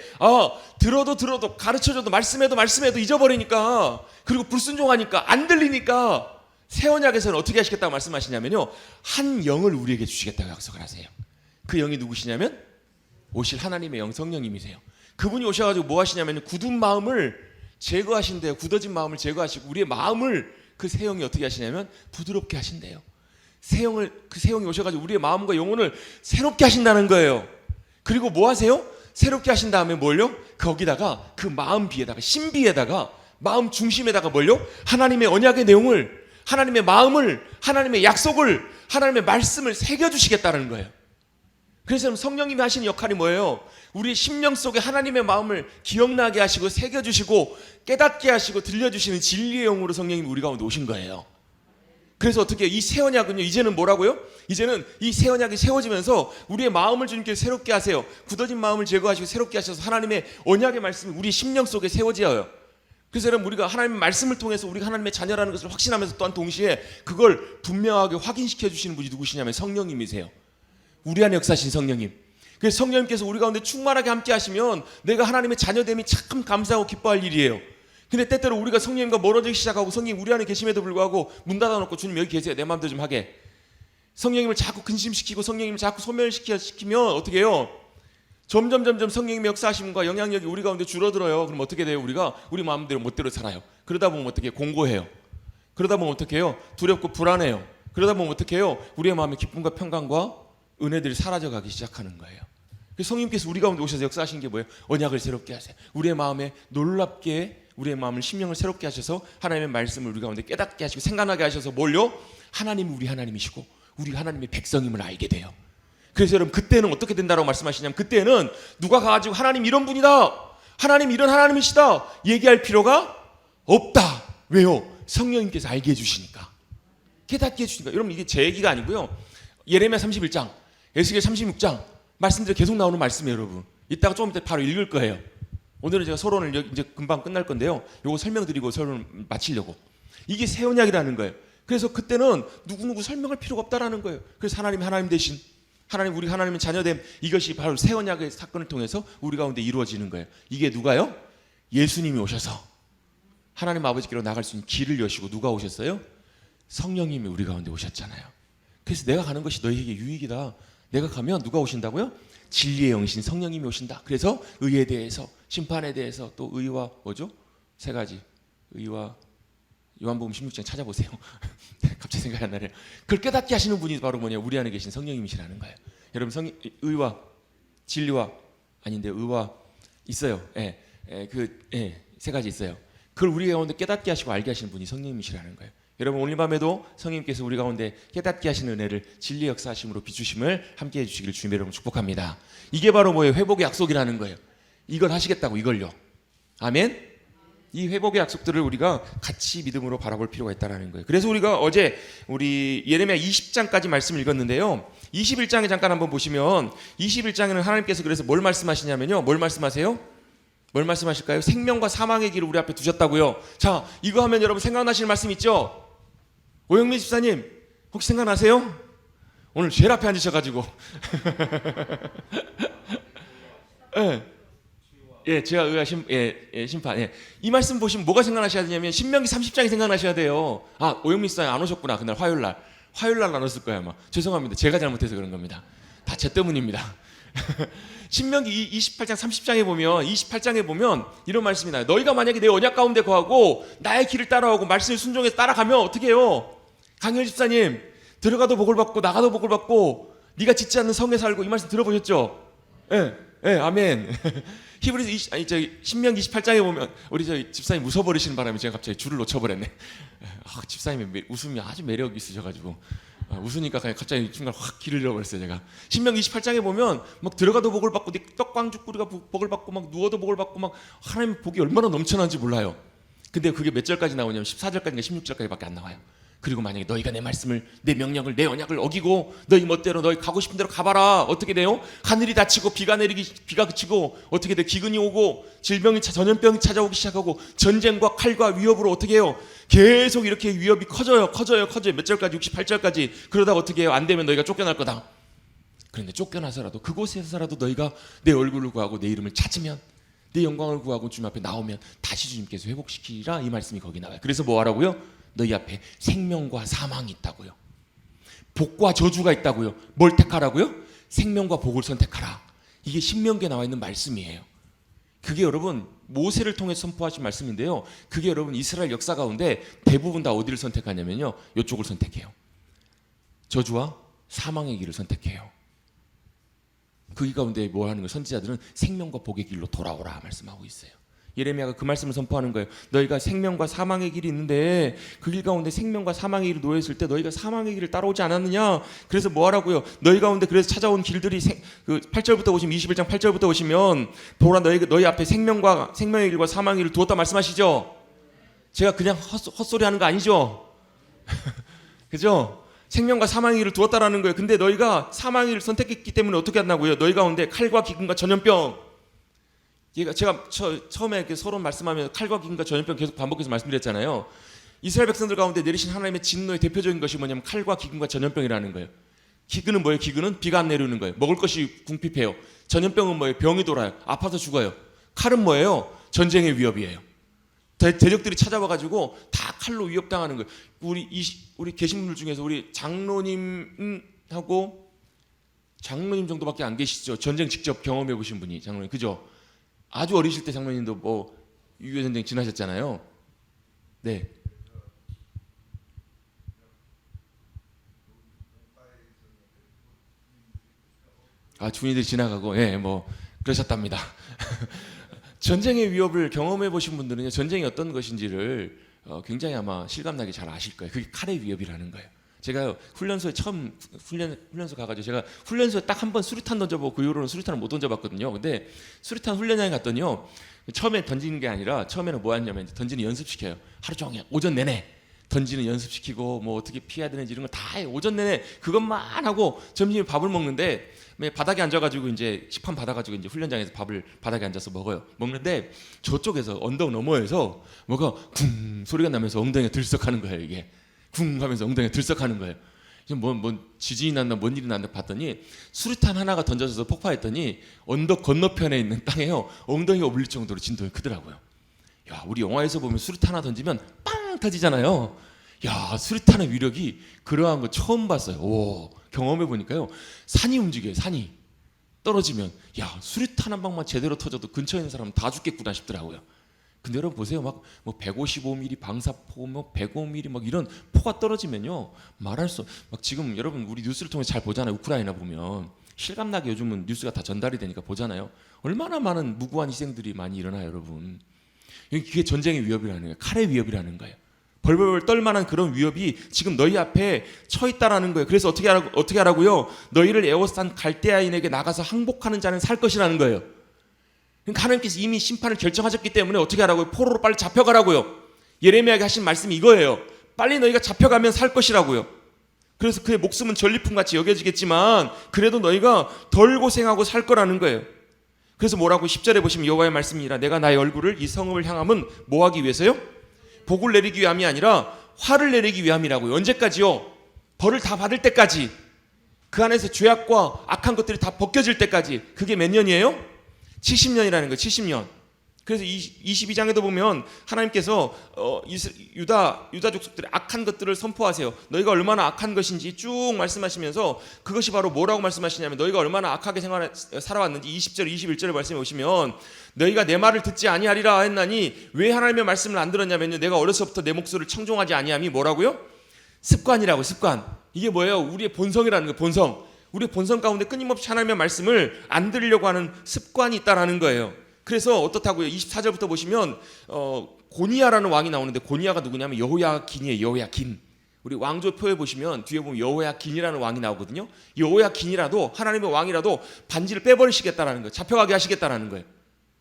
[SPEAKER 1] 들어도 가르쳐줘도 말씀해도 잊어버리니까, 그리고 불순종하니까 안 들리니까 새 언약에서는 어떻게 하시겠다고 말씀하시냐면요, 한 영을 우리에게 주시겠다고 약속을 하세요. 그 영이 누구시냐면 오실 하나님의 영, 성령님이세요. 그분이 오셔가지고 뭐 하시냐면 굳은 마음을 제거하신대요. 굳어진 마음을 제거하시고 우리의 마음을 그 새 영이 어떻게 하시냐면 부드럽게 하신대요. 그 새 영이 오셔가지고 우리의 마음과 영혼을 새롭게 하신다는 거예요. 그리고 뭐 하세요? 새롭게 하신 다음에 뭘요? 거기다가 그 마음 비에다가, 신비에다가, 마음 중심에다가 뭘요? 하나님의 언약의 내용을, 하나님의 마음을, 하나님의 약속을, 하나님의 말씀을 새겨주시겠다는 거예요. 그래서 성령님이 하시는 역할이 뭐예요? 우리 심령 속에 하나님의 마음을 기억나게 하시고 새겨주시고 깨닫게 하시고 들려주시는 진리의 영으로 성령님이 우리 가운데 오신 거예요. 그래서 어떻게 이 새 언약은요, 이제는 뭐라고요? 이제는 이 새 언약이 세워지면서 우리의 마음을 주님께 새롭게 하세요. 굳어진 마음을 제거하시고 새롭게 하셔서 하나님의 언약의 말씀이 우리 심령 속에 세워져요. 그래서 여러분 우리가 하나님의 말씀을 통해서 우리가 하나님의 자녀라는 것을 확신하면서 또한 동시에 그걸 분명하게 확인시켜 주시는 분이 누구시냐면 성령님이세요. 우리 안에 역사하신 성령님. 그래서 성령님께서 우리 가운데 충만하게 함께 하시면 내가 하나님의 자녀됨이 참 감사하고 기뻐할 일이에요. 근데 때때로 우리가 성령님과 멀어지기 시작하고 성령님 우리 안에 계심에도 불구하고 문 닫아놓고 주님 여기 계세요, 내 마음대로 좀 하게, 성령님을 자꾸 근심시키고 성령님을 자꾸 소멸시키면 어떻게 해요? 점점 성령님의 역사하심과 영향력이 우리 가운데 줄어들어요. 그럼 어떻게 돼요? 우리가 우리 마음대로 멋대로 살아요. 그러다 보면 어떻게 해요? 공고해요. 그러다 보면 어떻게 해요? 두렵고 불안해요. 그러다 보면 어떻게 해요? 우리의 마음의 기쁨과 평강과 은혜들이 사라져가기 시작하는 거예요. 그래서 성령님께서 우리 가운데 오셔서 역사하신 게 뭐예요? 언약을 새롭게 하세요. 우리의 마음에 놀랍게 우리의 마음을, 심령을 새롭게 하셔서 하나님의 말씀을 우리 가운데 깨닫게 하시고 생각나게 하셔서 뭘요? 하나님이 우리 하나님이시고 우리 하나님의 백성임을 알게 돼요. 그래서 여러분 그때는 어떻게 된다고 말씀하시냐면, 그때는 누가 가가지고 하나님 이런 분이다, 하나님 이런 하나님이시다 얘기할 필요가 없다. 왜요? 성령님께서 알게 해주시니까, 깨닫게 해주시니까. 여러분 이게 제 얘기가 아니고요, 예레미야 31장, 에스겔 36장 말씀들이 계속 나오는 말씀이에요. 여러분 이따가 조금 이따 바로 읽을 거예요. 오늘은 제가 서론을 이제 금방 끝날 건데요. 요거 설명드리고 서론을 마치려고. 이게 새 언약이라는 거예요. 그래서 그때는 누구누구 설명할 필요가 없다라는 거예요. 그래서 하나님 대신 우리 하나님의 자녀됨, 이것이 바로 새 언약의 사건을 통해서 우리 가운데 이루어지는 거예요. 이게 누가요? 예수님이 오셔서 하나님 아버지께로 나갈 수 있는 길을 여시고, 누가 오셨어요? 성령님이 우리 가운데 오셨잖아요. 그래서 내가 가는 것이 너희에게 유익이다. 내가 가면 누가 오신다고요? 진리의 영이신 성령님이 오신다. 그래서 의에 대해서, 심판에 대해서, 또 의와 뭐죠? 세 가지. 의와, 요한복음 16장 찾아보세요. 갑자기 생각이 안 나네요. 그걸 깨닫게 하시는 분이 바로 뭐냐? 우리 안에 계신 성령님이시라는 거예요. 여러분, 의와 진리와, 아닌데 의와 있어요. 세 가지 있어요. 그걸 우리 가운데 깨닫게 하시고 알게 하시는 분이 성령님이시라는 거예요. 여러분, 오늘 밤에도 성령님께서 우리 가운데 깨닫게 하시는 은혜를 진리 역사하심으로 비추심을 함께 해주시기를 주님의 이름으로 축복합니다. 이게 바로 뭐예요? 회복의 약속이라는 거예요. 이걸 하시겠다고, 이걸요. 아멘. 이 회복의 약속들을 우리가 같이 믿음으로 바라볼 필요가 있다는 거예요. 그래서 우리가 어제 우리 예레미야 20장까지 말씀을 읽었는데요. 21장에 잠깐 한번 보시면, 21장에는 하나님께서 그래서 뭘 말씀하시냐면요. 뭘 말씀하세요? 뭘 말씀하실까요? 생명과 사망의 길을 우리 앞에 두셨다고요. 자, 이거 하면 여러분 생각나시는 말씀 있죠? 오영민 집사님 혹시 생각나세요? 오늘 제일 앞에 앉으셔가지고 제가 의와 심판. 이 말씀 보시면 뭐가 생각나셔야 되냐면 신명기 30장이 생각나셔야 돼요. 아, 오영민 집사님 안 오셨구나. 그날 화요일날 나눴을 거예요 아마. 죄송합니다. 제가 잘못해서 그런 겁니다. 다 제 때문입니다. 신명기 28장 28장에 보면 이런 말씀이 나요. 너희가 만약에 내 언약 가운데 거하고 나의 길을 따라오고 말씀을 순종해서 따라가면 어떻게 해요? 강현 집사님, 들어가도 복을 받고 나가도 복을 받고 네가 짓지 않는 성에 살고, 이 말씀 들어보셨죠? 아멘. 신명기 28장에 보면 우리 집사님 웃어버리시는 바람에 제가 갑자기 줄을 놓쳐버렸네. 집사님의 웃음이 아주 매력 있으셔가지고 웃으니까 그냥 갑자기 중간 확 길을 잃어버렸어요 제가. 신명기 28장에 보면 막 들어가도 복을 받고 네 떡광죽구리가 복을 받고 막 누워도 복을 받고 막 하나님의 복이 얼마나 넘쳐나는지 몰라요. 근데 그게 몇 절까지 나오냐면 14절까지인가 16절까지밖에 안 나와요. 그리고 만약에 너희가 내 말씀을, 내 명령을, 내 언약을 어기고 너희 멋대로 너희 가고 싶은 대로 가봐라. 어떻게 돼요? 하늘이 닫히고 비가 그치고 어떻게 돼? 기근이 오고 전염병이 찾아오기 시작하고 전쟁과 칼과 위협으로 어떻게 해요? 계속 이렇게 위협이 커져요. 몇 절까지? 68절까지. 그러다가 어떻게 해요? 안 되면 너희가 쫓겨날 거다. 그런데 쫓겨나서라도 그곳에서라도 너희가 내 얼굴을 구하고 내 이름을 찾으면, 내 영광을 구하고 주님 앞에 나오면 다시 주님께서 회복시키리라. 이 말씀이 거기 나와요. 그래서 뭐 하라고요? 너희 앞에 생명과 사망이 있다고요. 복과 저주가 있다고요. 뭘 택하라고요? 생명과 복을 선택하라. 이게 신명기에 나와 있는 말씀이에요. 그게 여러분 모세를 통해 선포하신 말씀인데요. 그게 여러분 이스라엘 역사 가운데 대부분 다 어디를 선택하냐면요, 이쪽을 선택해요. 저주와 사망의 길을 선택해요. 그 가운데 뭐 하는 거예요? 선지자들은 생명과 복의 길로 돌아오라 말씀하고 있어요. 예레미야가 그 말씀을 선포하는 거예요. 너희가 생명과 사망의 길이 있는데 그 길 가운데 생명과 사망의 길이 놓여 있을 때 너희가 사망의 길을 따라오지 않았느냐? 그래서 뭐 하라고요? 너희 가운데 그래서 찾아온 길들이 8절부터 보시면, 21장 8절부터 보시면 보라, 너희 앞에 생명의 길과 사망의 길을 두었다 말씀하시죠? 제가 그냥 헛소리 하는 거 아니죠? 그죠? 생명과 사망의 길을 두었다라는 거예요. 근데 너희가 사망의 길을 선택했기 때문에 어떻게 한다고요? 너희 가운데 칼과 기근과 전염병. 제가 처음에 이렇게 서론 말씀하면 칼과 기근과 전염병 계속 반복해서 말씀드렸잖아요. 이스라엘 백성들 가운데 내리신 하나님의 진노의 대표적인 것이 뭐냐면 칼과 기근과 전염병이라는 거예요. 기근은 뭐예요? 기근은 비가 안 내리는 거예요. 먹을 것이 궁핍해요. 전염병은 뭐예요? 병이 돌아요. 아파서 죽어요. 칼은 뭐예요? 전쟁의 위협이에요. 대적들이 찾아와가지고 다 칼로 위협당하는 거예요. 우리 계신 분들 중에서 우리 장로님 정도밖에 안 계시죠. 전쟁 직접 경험해 보신 분이 장로님, 그죠? 아주 어리실 때 장로님도 뭐 6.25 전쟁 지나셨잖아요. 네. 주인들이 지나가고, 뭐 그러셨답니다. 전쟁의 위협을 경험해 보신 분들은 전쟁이 어떤 것인지를 굉장히 아마 실감나게 잘 아실 거예요. 그게 칼의 위협이라는 거예요. 제가 훈련소에 처음 훈련소 가가지고 제가 훈련소에 딱 한 번 수류탄 던져보고 그 이후로는 수류탄을 못 던져봤거든요. 근데 수류탄 훈련장에 갔더니요, 처음에 던지는 게 아니라 처음에는 뭐 하냐면 던지는 연습시켜요. 하루 종일 오전 내내 던지는 연습시키고 뭐 어떻게 피해야 되는지 이런 거 다 해요. 오전 내내 그것만 하고 점심에 밥을 먹는데 바닥에 앉아가지고 이제 식판 받아가지고 이제 훈련장에서 밥을 바닥에 앉아서 먹는데 저쪽에서 언덕 너머에서 뭐가 쿵 소리가 나면서 엉덩이가 들썩하는 거예요. 이게 쿵 하면서 엉덩이가 들썩하는 거예요. 뭐 지진이 났나 뭔 일이 났나 봤더니 수류탄 하나가 던져져서 폭파했더니 언덕 건너편에 있는 땅에요 엉덩이가 울릴 정도로 진동이 크더라고요. 야, 우리 영화에서 보면 수류탄 하나 던지면 빵 터지잖아요. 야, 수류탄의 위력이 그러한 거 처음 봤어요. 오, 경험해 보니까요 산이 움직여요. 산이 떨어지면 야, 수류탄 한 방만 제대로 터져도 근처에 있는 사람은 다 죽겠구나 싶더라고요. 근데 여러분 보세요. 막 뭐 155mm 방사포, 뭐 105mm 막 이런 포가 떨어지면요 말할 수 막 지금 여러분 우리 뉴스를 통해 잘 보잖아요. 우크라이나 보면 실감나게 요즘은 뉴스가 다 전달이 되니까 보잖아요. 얼마나 많은 무고한 희생들이 많이 일어나요, 여러분. 그게 전쟁의 위협이라는 거예요. 칼의 위협이라는 거예요. 벌벌 떨만한 그런 위협이 지금 너희 앞에 처 있다라는 거예요. 그래서 어떻게 하라고요? 너희를 에워싼 갈대아인에게 나가서 항복하는 자는 살 것이라는 거예요. 그러니까 하나님께서 이미 심판을 결정하셨기 때문에 어떻게 하라고요? 포로로 빨리 잡혀가라고요. 예레미야에게 하신 말씀이 이거예요. 빨리 너희가 잡혀가면 살 것이라고요. 그래서 그의 목숨은 전리품같이 여겨지겠지만 그래도 너희가 덜 고생하고 살 거라는 거예요. 그래서 뭐라고 10절에 보시면 여호와의 말씀이니라 내가 나의 얼굴을 이 성읍을 향함은 뭐하기 위해서요? 복을 내리기 위함이 아니라 화를 내리기 위함이라고요. 언제까지요? 벌을 다 받을 때까지. 그 안에서 죄악과 악한 것들이 다 벗겨질 때까지. 그게 몇 년이에요? 70년이라는 거예요. 70년. 그래서 22장에도 보면 하나님께서 유다 족속들의 악한 것들을 선포하세요. 너희가 얼마나 악한 것인지 쭉 말씀하시면서 그것이 바로 뭐라고 말씀하시냐면 너희가 얼마나 악하게 살아왔는지 20절 21절에 말씀해 보시면 너희가 내 말을 듣지 아니하리라 했나니 왜 하나님의 말씀을 안 들었냐면요 내가 어려서부터 내 목소리를 청종하지 아니함이 뭐라고요? 습관이라고. 습관. 이게 뭐예요? 우리의 본성이라는 거예요. 본성. 우리의 본성 가운데 끊임없이 하나님의 말씀을 안 들으려고 하는 습관이 있다라는 거예요. 그래서 어떻다고요? 24절부터 보시면 고니야라는 왕이 나오는데 고니야가 누구냐면 여호야긴이에요. 여호야긴. 우리 왕조표에 보시면 뒤에 보면 여호야긴이라는 왕이 나오거든요. 여호야긴이라도 하나님의 왕이라도 반지를 빼버리시겠다라는 거예요. 잡혀가게 하시겠다라는 거예요.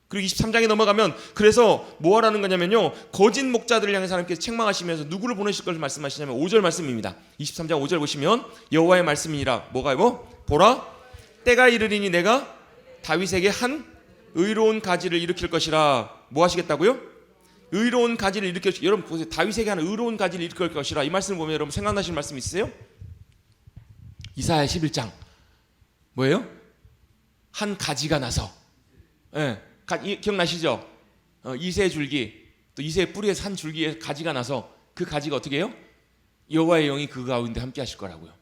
[SPEAKER 1] 그리고 23장에 넘어가면 그래서 뭐 하라는 거냐면요 거짓 목자들을 향해서 하나님께서 책망하시면서 누구를 보내실 것을 말씀하시냐면 5절 말씀입니다. 23장 5절 보시면 여호와의 말씀이니라 뭐가요? 보라 때가 이르리니 내가 다윗에게 한 의로운 가지를 일으킬 것이라. 뭐 하시겠다고요? 의로운 가지를 일으킬 것이라. 여러분 보세요. 다윗에게 한 의로운 가지를 일으킬 것이라. 이 말씀을 보면 여러분 생각나시는 말씀 있으세요? 이사야 11장 뭐예요? 한 가지가 나서 기억나시죠? 이새의 줄기 또 이새의 뿌리에서 한 줄기에 가지가 나서 그 가지가 어떻게 해요? 여호와의 영이 그 가운데 함께 하실 거라고요.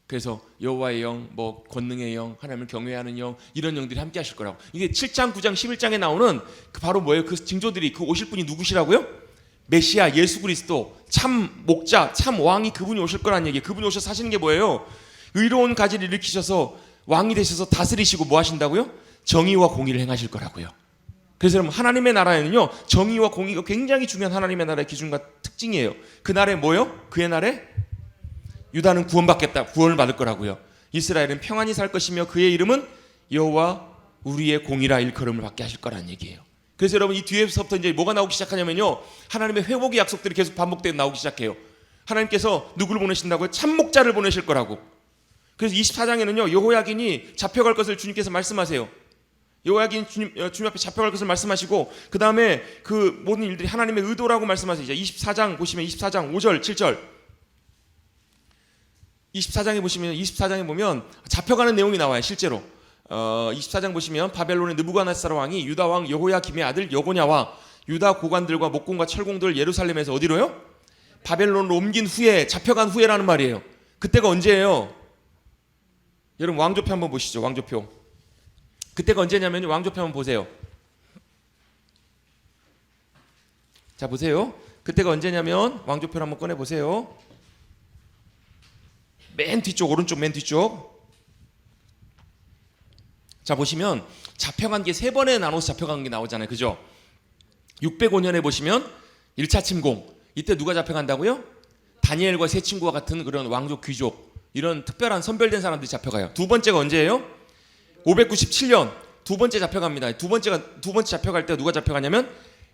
[SPEAKER 1] 그래서 여호와의 영, 뭐 권능의 영, 하나님을 경외하는 영 이런 영들이 함께 하실 거라고. 이게 7장, 9장, 11장에 나오는 그 바로 뭐예요? 그 징조들이 그 오실 분이 누구시라고요? 메시아 예수 그리스도 참 목자, 참 왕이 그분이 오실 거라는 얘기예요. 그분이 오셔서 하시는 게 뭐예요? 의로운 가지를 일으키셔서 왕이 되셔서 다스리시고 뭐 하신다고요? 정의와 공의를 행하실 거라고요. 그래서 여러분 하나님의 나라에는요 정의와 공의가 굉장히 중요한 하나님의 나라의 기준과 특징이에요. 그 날에 뭐요? 그의 날에 유다는 구원받겠다. 구원을 받을 거라고요. 이스라엘은 평안히 살 것이며 그의 이름은 여호와 우리의 공의라 일컬음을 받게 하실 거라는 얘기예요. 그래서 여러분 이 뒤에서부터 이제 뭐가 나오기 시작하냐면요 하나님의 회복의 약속들이 계속 반복되어 나오기 시작해요. 하나님께서 누구를 보내신다고요? 참목자를 보내실 거라고. 그래서 24장에는요 여호야긴이 잡혀갈 것을 주님께서 말씀하세요. 여호야긴 주님 앞에 잡혀갈 것을 말씀하시고 그 다음에 그 모든 일들이 하나님의 의도라고 말씀하세요. 이제 24장 보시면 24장 5절 7절 24장에 보면 잡혀가는 내용이 나와요. 실제로 24장 보시면 바벨론의 느부갓네살 왕이 유다 왕 여호야김의 아들 여고냐와 유다 고관들과 목공과 철공들 예루살렘에서 어디로요? 바벨론으로 옮긴 후에 잡혀간 후에라는 말이에요. 그때가 언제예요? 여러분 왕조표 한번 보시죠. 왕조표. 그때가 언제냐면 왕조표 한번 보세요. 자 보세요. 그때가 언제냐면 왕조표를 한번 꺼내 보세요. 맨 뒤쪽 오른쪽 맨 뒤쪽. 자 보시면 잡혀간 게 3번에 나눠서 잡혀간 게 나오잖아요. 그죠? 605년에 보시면 1차 침공. 이때 누가 잡혀간다고요? 다니엘과 세 친구와 같은 그런 왕족 귀족 이런 특별한 선별된 사람들이 잡혀가요. 두 번째가 언제예요? 597년 두 번째 잡혀갑니다. 두 번째 잡혀갈 때 누가 잡혀가냐면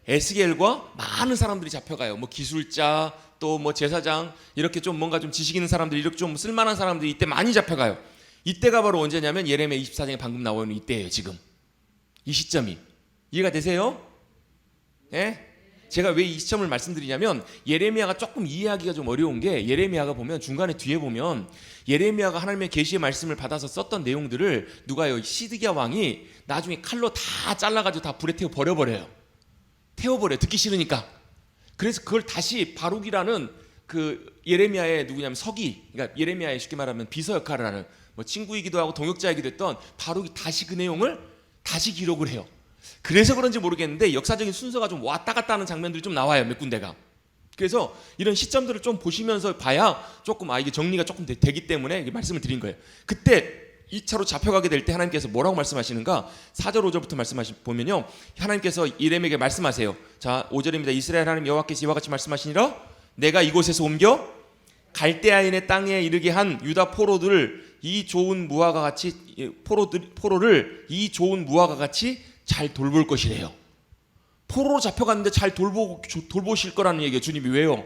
[SPEAKER 1] 에스겔과 많은 사람들이 잡혀가요. 뭐 기술자, 또 뭐 제사장, 이렇게 좀 뭔가 좀 지식 있는 사람들, 이렇게 좀 쓸만한 사람들이 이때 많이 잡혀가요. 이때가 바로 언제냐면 예레미야 24장에 방금 나오는 이때예요. 지금 이 시점이 이해가 되세요? 예? 제가 왜 이 시점을 말씀드리냐면 예레미야가 조금 이해하기가 좀 어려운 게, 예레미야가 보면 중간에 뒤에 보면 예레미야가 하나님의 계시의 말씀을 받아서 썼던 내용들을 누가요? 시드기야 왕이 나중에 칼로 다 잘라가지고 다 불에 태워 버려버려요. 태워버려요. 듣기 싫으니까. 그래서 그걸 다시 바룩이라는 그 예레미야의 누구냐면 서기, 그러니까 예레미야의 쉽게 말하면 비서 역할을 하는 뭐 친구이기도 하고 동역자이기도 했던 바룩이 다시 그 내용을 다시 기록을 해요. 그래서 그런지 모르겠는데 역사적인 순서가 좀 왔다 갔다 하는 장면들이 좀 나와요. 몇 군데가. 그래서 이런 시점들을 좀 보시면서 봐야 조금 이게 정리가 조금 되기 때문에 말씀을 드린 거예요. 그때 2차로 잡혀가게 될 때 하나님께서 뭐라고 말씀하시는가? 4절 5절부터 보면요, 하나님께서 예레미야에게 말씀하세요. 자, 5절입니다. 이스라엘 하나님 여호와께서 이와 같이 말씀하시니라, 내가 이곳에서 옮겨 갈대아인의 땅에 이르게 한 유다 포로들을 이 좋은 무화과 같이 포로를 이 좋은 무화과 같이 잘 돌볼 것이래요. 포로로 잡혀갔는데 잘 돌보실 거라는 얘기예요. 주님이. 왜요?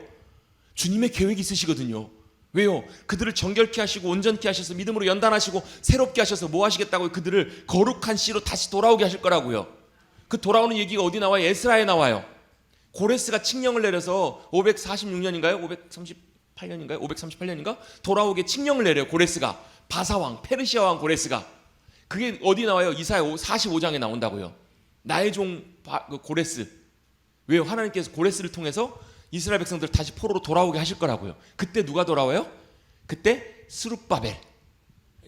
[SPEAKER 1] 주님의 계획이 있으시거든요. 왜요? 그들을 정결케 하시고 온전케 하셔서 믿음으로 연단하시고 새롭게 하셔서 뭐 하시겠다고요? 그들을 거룩한 씨로 다시 돌아오게 하실 거라고요. 그 돌아오는 얘기가 어디 나와요? 에스라에 나와요. 고레스가 칙령을 내려서 546년인가요? 538년인가요? 538년인가? 돌아오게 칙령을 내려요. 고레스가. 바사왕, 페르시아 왕 고레스가. 그게 어디 나와요? 이사야 45장에 나온다고요. 나의 종 고레스. 왜요? 하나님께서 고레스를 통해서 이스라엘 백성들 다시 포로로 돌아오게 하실 거라고요. 그때 누가 돌아와요? 그때 스룹바벨,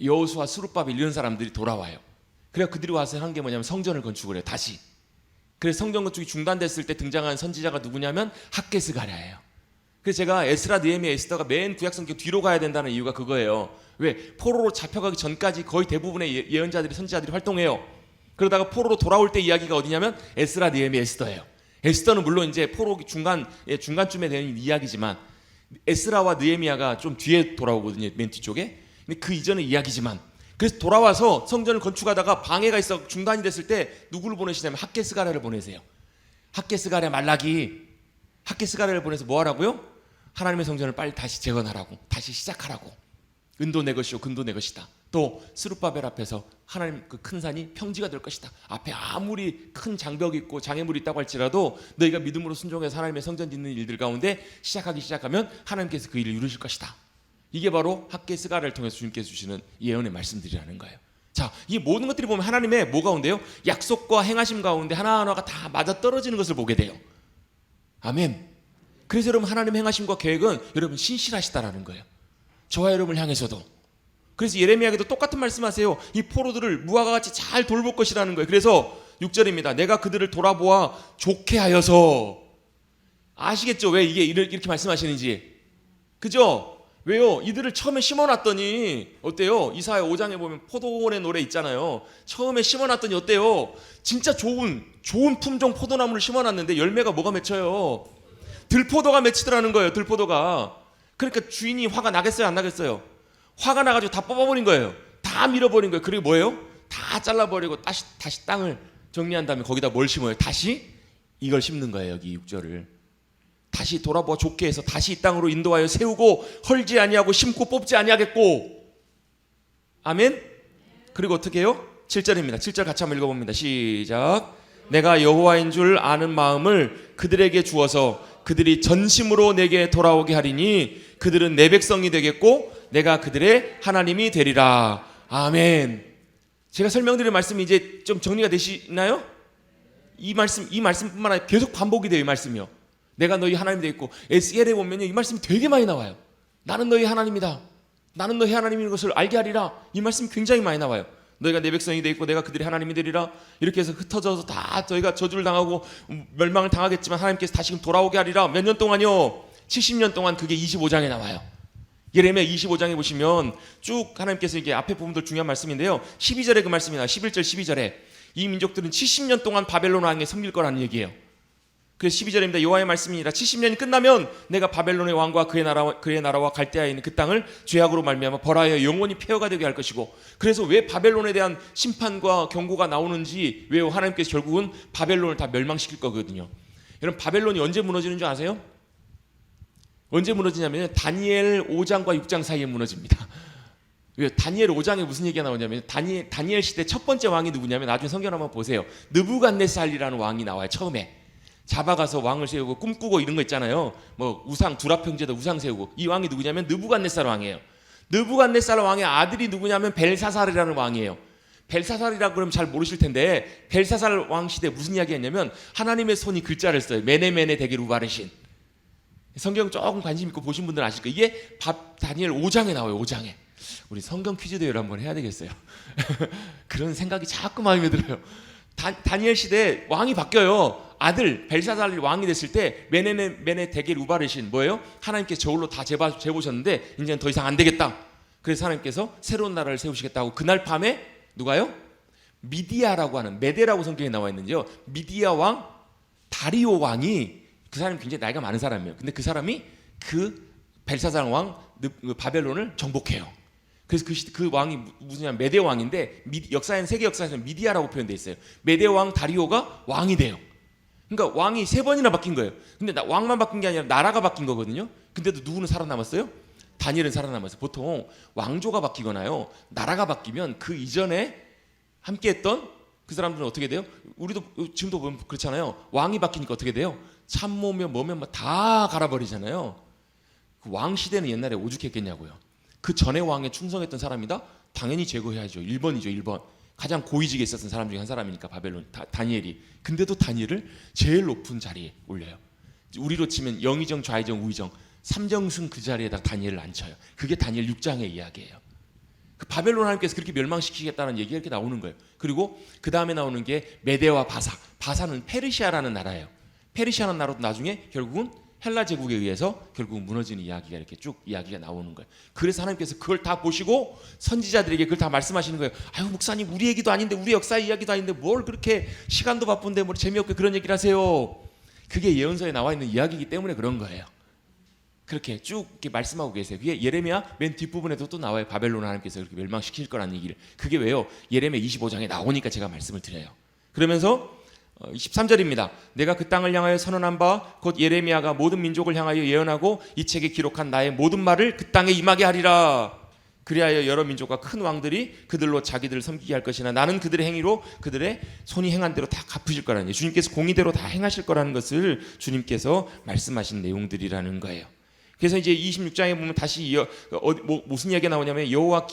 [SPEAKER 1] 여호수아, 스룹바벨 이런 사람들이 돌아와요. 그래서 그들이 와서 한 게 뭐냐면 성전을 건축을 해요. 다시. 그래서 성전 건축이 중단됐을 때 등장한 선지자가 누구냐면 학개스가랴예요. 그래서 제가 에스라, 느헤미야, 에스더가 맨 구약성경 뒤로 가야 된다는 이유가 그거예요. 왜? 포로로 잡혀가기 전까지 거의 대부분의 예언자들이, 선지자들이 활동해요. 그러다가 포로로 돌아올 때 이야기가 어디냐면 에스라, 느헤미야, 에스더예요. 에스더는 물론 이제 포로 중간쯤에 되는 이야기지만 에스라와 느헤미야가 좀 뒤에 돌아오거든요. 맨 뒤쪽에. 근데 그 이전의 이야기지만, 그래서 돌아와서 성전을 건축하다가 방해가 있어 중단이 됐을 때 누구를 보내시냐면 학개스가랴를 보내세요. 학개스가랴, 말라기, 학개스가랴를 보내서 뭐 하라고요? 하나님의 성전을 빨리 다시 재건하라고, 다시 시작하라고. 은도 내 것이요 금도 내 것이다. 또 스룹바벨 앞에서 하나님 그 큰 산이 평지가 될 것이다. 앞에 아무리 큰 장벽이 있고 장애물이 있다고 할지라도 너희가 믿음으로 순종해서 하나님의 성전 짓는 일들 가운데 시작하면 하나님께서 그 일을 이루실 것이다. 이게 바로 학개스가랴를 통해서 주님께서 주시는 예언의 말씀들이라는 거예요. 자, 이 모든 것들이 보면 하나님의 뭐 가운데요? 약속과 행하심 가운데 하나하나가 다 맞아떨어지는 것을 보게 돼요. 아멘. 그래서 여러분, 하나님의 행하심과 계획은 여러분 신실하시다라는 거예요. 저와 여러분을 향해서도. 그래서 예레미야에게도 똑같은 말씀하세요. 이 포로들을 무화과 같이 잘 돌볼 것이라는 거예요. 그래서 6절입니다. 내가 그들을 돌아보아 좋게 하여서. 아시겠죠? 왜 이게 이렇게 말씀하시는지. 그죠? 왜요? 이들을 처음에 심어놨더니 어때요? 이사야 5장에 보면 포도원의 노래 있잖아요. 처음에 심어놨더니 어때요? 진짜 좋은 품종 포도나무를 심어놨는데 열매가 뭐가 맺혀요? 들포도가 맺히더라는 거예요. 들포도가. 그러니까 주인이 화가 나겠어요? 안 나겠어요? 화가 나가지고 다 뽑아버린 거예요. 다 밀어버린 거예요. 그리고 뭐예요? 다 잘라버리고 다시 땅을 정리한 다음에 거기다 뭘 심어요? 다시 이걸 심는 거예요. 여기 6절을. 다시 돌아보아 좋게 해서 다시 이 땅으로 인도하여 세우고 헐지 아니하고 심고 뽑지 아니하겠고. 아멘. 그리고 어떻게 해요? 7절입니다. 7절 같이 한번 읽어봅니다. 시작. 내가 여호와인 줄 아는 마음을 그들에게 주어서 그들이 전심으로 내게 돌아오게 하리니 그들은 내 백성이 되겠고 내가 그들의 하나님이 되리라. 아멘. 제가 설명드린 말씀이 이제 좀 정리가 되시나요? 이 말씀뿐만 아니라 계속 반복이 돼요. 이 말씀이요. 내가 너희 하나님이 되겠고. 에스겔에 보면 이 말씀이 되게 많이 나와요. 나는 너희 하나님이다. 나는 너희 하나님인 것을 알게 하리라. 이 말씀이 굉장히 많이 나와요. 너희가 내 백성이 되겠고 내가 그들의 하나님이 되리라. 이렇게 해서 흩어져서 다 저희가 저주를 당하고 멸망을 당하겠지만 하나님께서 다시금 돌아오게 하리라. 몇 년 동안요? 70년 동안. 그게 25장에 나와요. 예레미야 25장에 보시면 쭉 하나님께서 이게 앞에 부분들 중요한 말씀인데요. 12절에 그 말씀이 나와요. 11절 12절에 이 민족들은 70년 동안 바벨론 왕에 섬길 거라는 얘기예요. 그래서 12절입니다. 여호와의 말씀이니라. 70년이 끝나면 내가 바벨론의 왕과 그의 나라와 갈대아에 있는 그 땅을 죄악으로 말미암아 벌하여 영원히 폐허가 되게 할 것이고. 그래서 왜 바벨론에 대한 심판과 경고가 나오는지, 왜요? 하나님께서 결국은 바벨론을 다 멸망시킬 거거든요. 여러분 바벨론이 언제 무너지는 줄 아세요? 언제 무너지냐면 다니엘 5장과 6장 사이에 무너집니다. 다니엘 5장에 무슨 얘기가 나오냐면 다니엘 시대 첫 번째 왕이 누구냐면 나중에 성경 한번 보세요. 느부갓네살이라는 왕이 나와요. 처음에 잡아가서 왕을 세우고 꿈꾸고 이런 거 있잖아요. 뭐 우상 두라평제도 우상 세우고. 이 왕이 누구냐면 느부갓네살 왕이에요. 느부갓네살 왕의 아들이 누구냐면 벨사살이라는 왕이에요. 벨사살이라고 그러면 잘 모르실 텐데 벨사살 왕 시대 무슨 이야기했냐면 하나님의 손이 글자를 써요. 메네메네 데겔 우바르신. 성경 조금 관심 있고 보신 분들은 아실 거예요. 이게 다니엘 5장에 나와요. 5장에. 우리 성경 퀴즈 대회를 한번 해야 되겠어요. 그런 생각이 자꾸 마음에 들어요. 다니엘 시대 왕이 바뀌어요. 아들 벨사살 왕이 됐을 때 메네 데겔 우바르신 뭐예요? 하나님께서 저울로 다 재보셨는데 이제는 더 이상 안 되겠다. 그래서 하나님께서 새로운 나라를 세우시겠다고 그날 밤에 누가요? 미디아라고 하는 메데라고 성경에 나와 있는데요. 미디아 왕 다리오 왕이 그 사람이 굉장히 나이가 많은 사람이에요. 근데 그 사람이 그 벨사살 왕 바벨론을 정복해요. 그래서 그 왕이 무슨 메데 왕인데 역사에는 세계 역사에서 미디아라고 표현되어 있어요. 메데 왕 다리오가 왕이 돼요. 그러니까 왕이 3번이나 바뀐 거예요. 근데 왕만 바뀐 게 아니라 나라가 바뀐 거거든요. 근데도 누구는 살아남았어요? 다니엘은 살아남았어요. 보통 왕조가 바뀌거나요 나라가 바뀌면 그 이전에 함께했던 그 사람들은 어떻게 돼요? 우리도 지금도 보면 그렇잖아요. 왕이 바뀌니까 어떻게 돼요? 참모면 뭐면 다 갈아버리잖아요. 그 왕 시대는 옛날에 오죽했겠냐고요. 그 전에 왕에 충성했던 사람이다? 당연히 제거해야죠. 1번이죠. 1번. 가장 고위직에 있었던 사람 중에 한 사람이니까 바벨론 다니엘이. 근데도 다니엘을 제일 높은 자리에 올려요. 우리로 치면 영의정 좌의정 우의정 3정승 그 자리에다 다니엘을 앉혀요. 그게 다니엘 6장의 이야기예요. 그 바벨론 하나님께서 그렇게 멸망시키겠다는 얘기가 이렇게 나오는 거예요. 그리고 그 다음에 나오는 게 메데와 바사. 바사는 페르시아라는 나라예요. 페르시아라는 나라도 나중에 결국은 헬라 제국에 의해서 결국 무너지는 이야기가 이렇게 쭉 이야기가 나오는 거예요. 그래서 하나님께서 그걸 다 보시고 선지자들에게 그걸 다 말씀하시는 거예요. 아유 목사님 우리 얘기도 아닌데 우리 역사 이야기도 아닌데 뭘 그렇게 시간도 바쁜데 뭘 재미없게 그런 얘기를 하세요. 그게 예언서에 나와 있는 이야기이기 때문에 그런 거예요. 그렇게 쭉 이렇게 말씀하고 계세요. 그게 예레미야 맨 뒷부분에도 또 나와요. 바벨론 하나님께서 그렇게 멸망시킬 거라는 얘기를. 그게 왜요? 예레미야 25장에 나오니까 제가 말씀을 드려요. 그러면서 23절입니다. 내가 그 땅을 향하여 선언한 바 곧 예레미야가 모든 민족을 향하여 예언하고 이 책에 기록한 나의 모든 말을 그 땅에 임하게 하리라. 그리하여 여러 민족과 큰 왕들이 그들로 자기들을 섬기게 할 것이나 나는 그들의 행위로 그들의 손이 행한 대로 다 갚으실 거라는, 주님께서 공의대로 다 행하실 거라는 것을 주님께서 말씀하신 내용들이라는 거예요. 그래서 이제 26장에 보면 다시 무슨 이야기가 나오냐면 여호와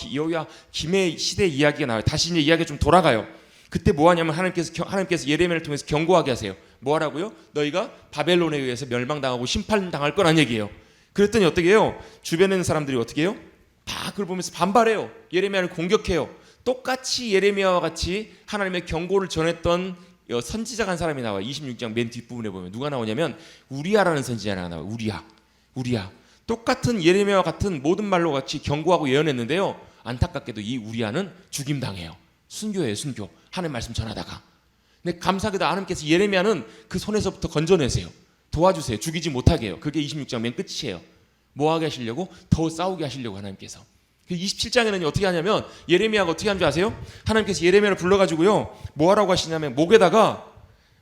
[SPEAKER 1] 김의 시대 이야기가 나와요. 다시 이제 이야기가 좀 돌아가요. 그때 뭐 하냐면 하나님께서 예레미야를 통해서 경고하게 하세요. 뭐 하라고요? 너희가 바벨론에 의해서 멸망당하고 심판당할 거란 얘기예요. 그랬더니 어떻게 해요? 주변에 있는 사람들이 어떻게 해요? 다 그걸 보면서 반발해요. 예레미야를 공격해요. 똑같이 예레미야와 같이 하나님의 경고를 전했던 선지자가 한 사람이 나와요. 26장 맨 뒷부분에 보면 누가 나오냐면 우리야라는 선지자가 나와요. 우리야. 똑같은 예레미야와 같은 모든 말로 같이 경고하고 예언했는데요. 안타깝게도 이 우리야는 죽임당해요. 순교예요. 순교. 하나님 말씀 전하다가. 근데 감사하게도 하나님께서 예레미야는 그 손에서부터 건져내세요. 도와주세요. 죽이지 못하게 해요. 그게 26장 맨 끝이에요. 뭐하게 하시려고? 더 싸우게 하시려고 하나님께서. 27장에는 어떻게 하냐면 예레미야가 어떻게 하는 줄 아세요? 하나님께서 예레미야를 불러가지고요. 뭐 하라고 하시냐면 목에다가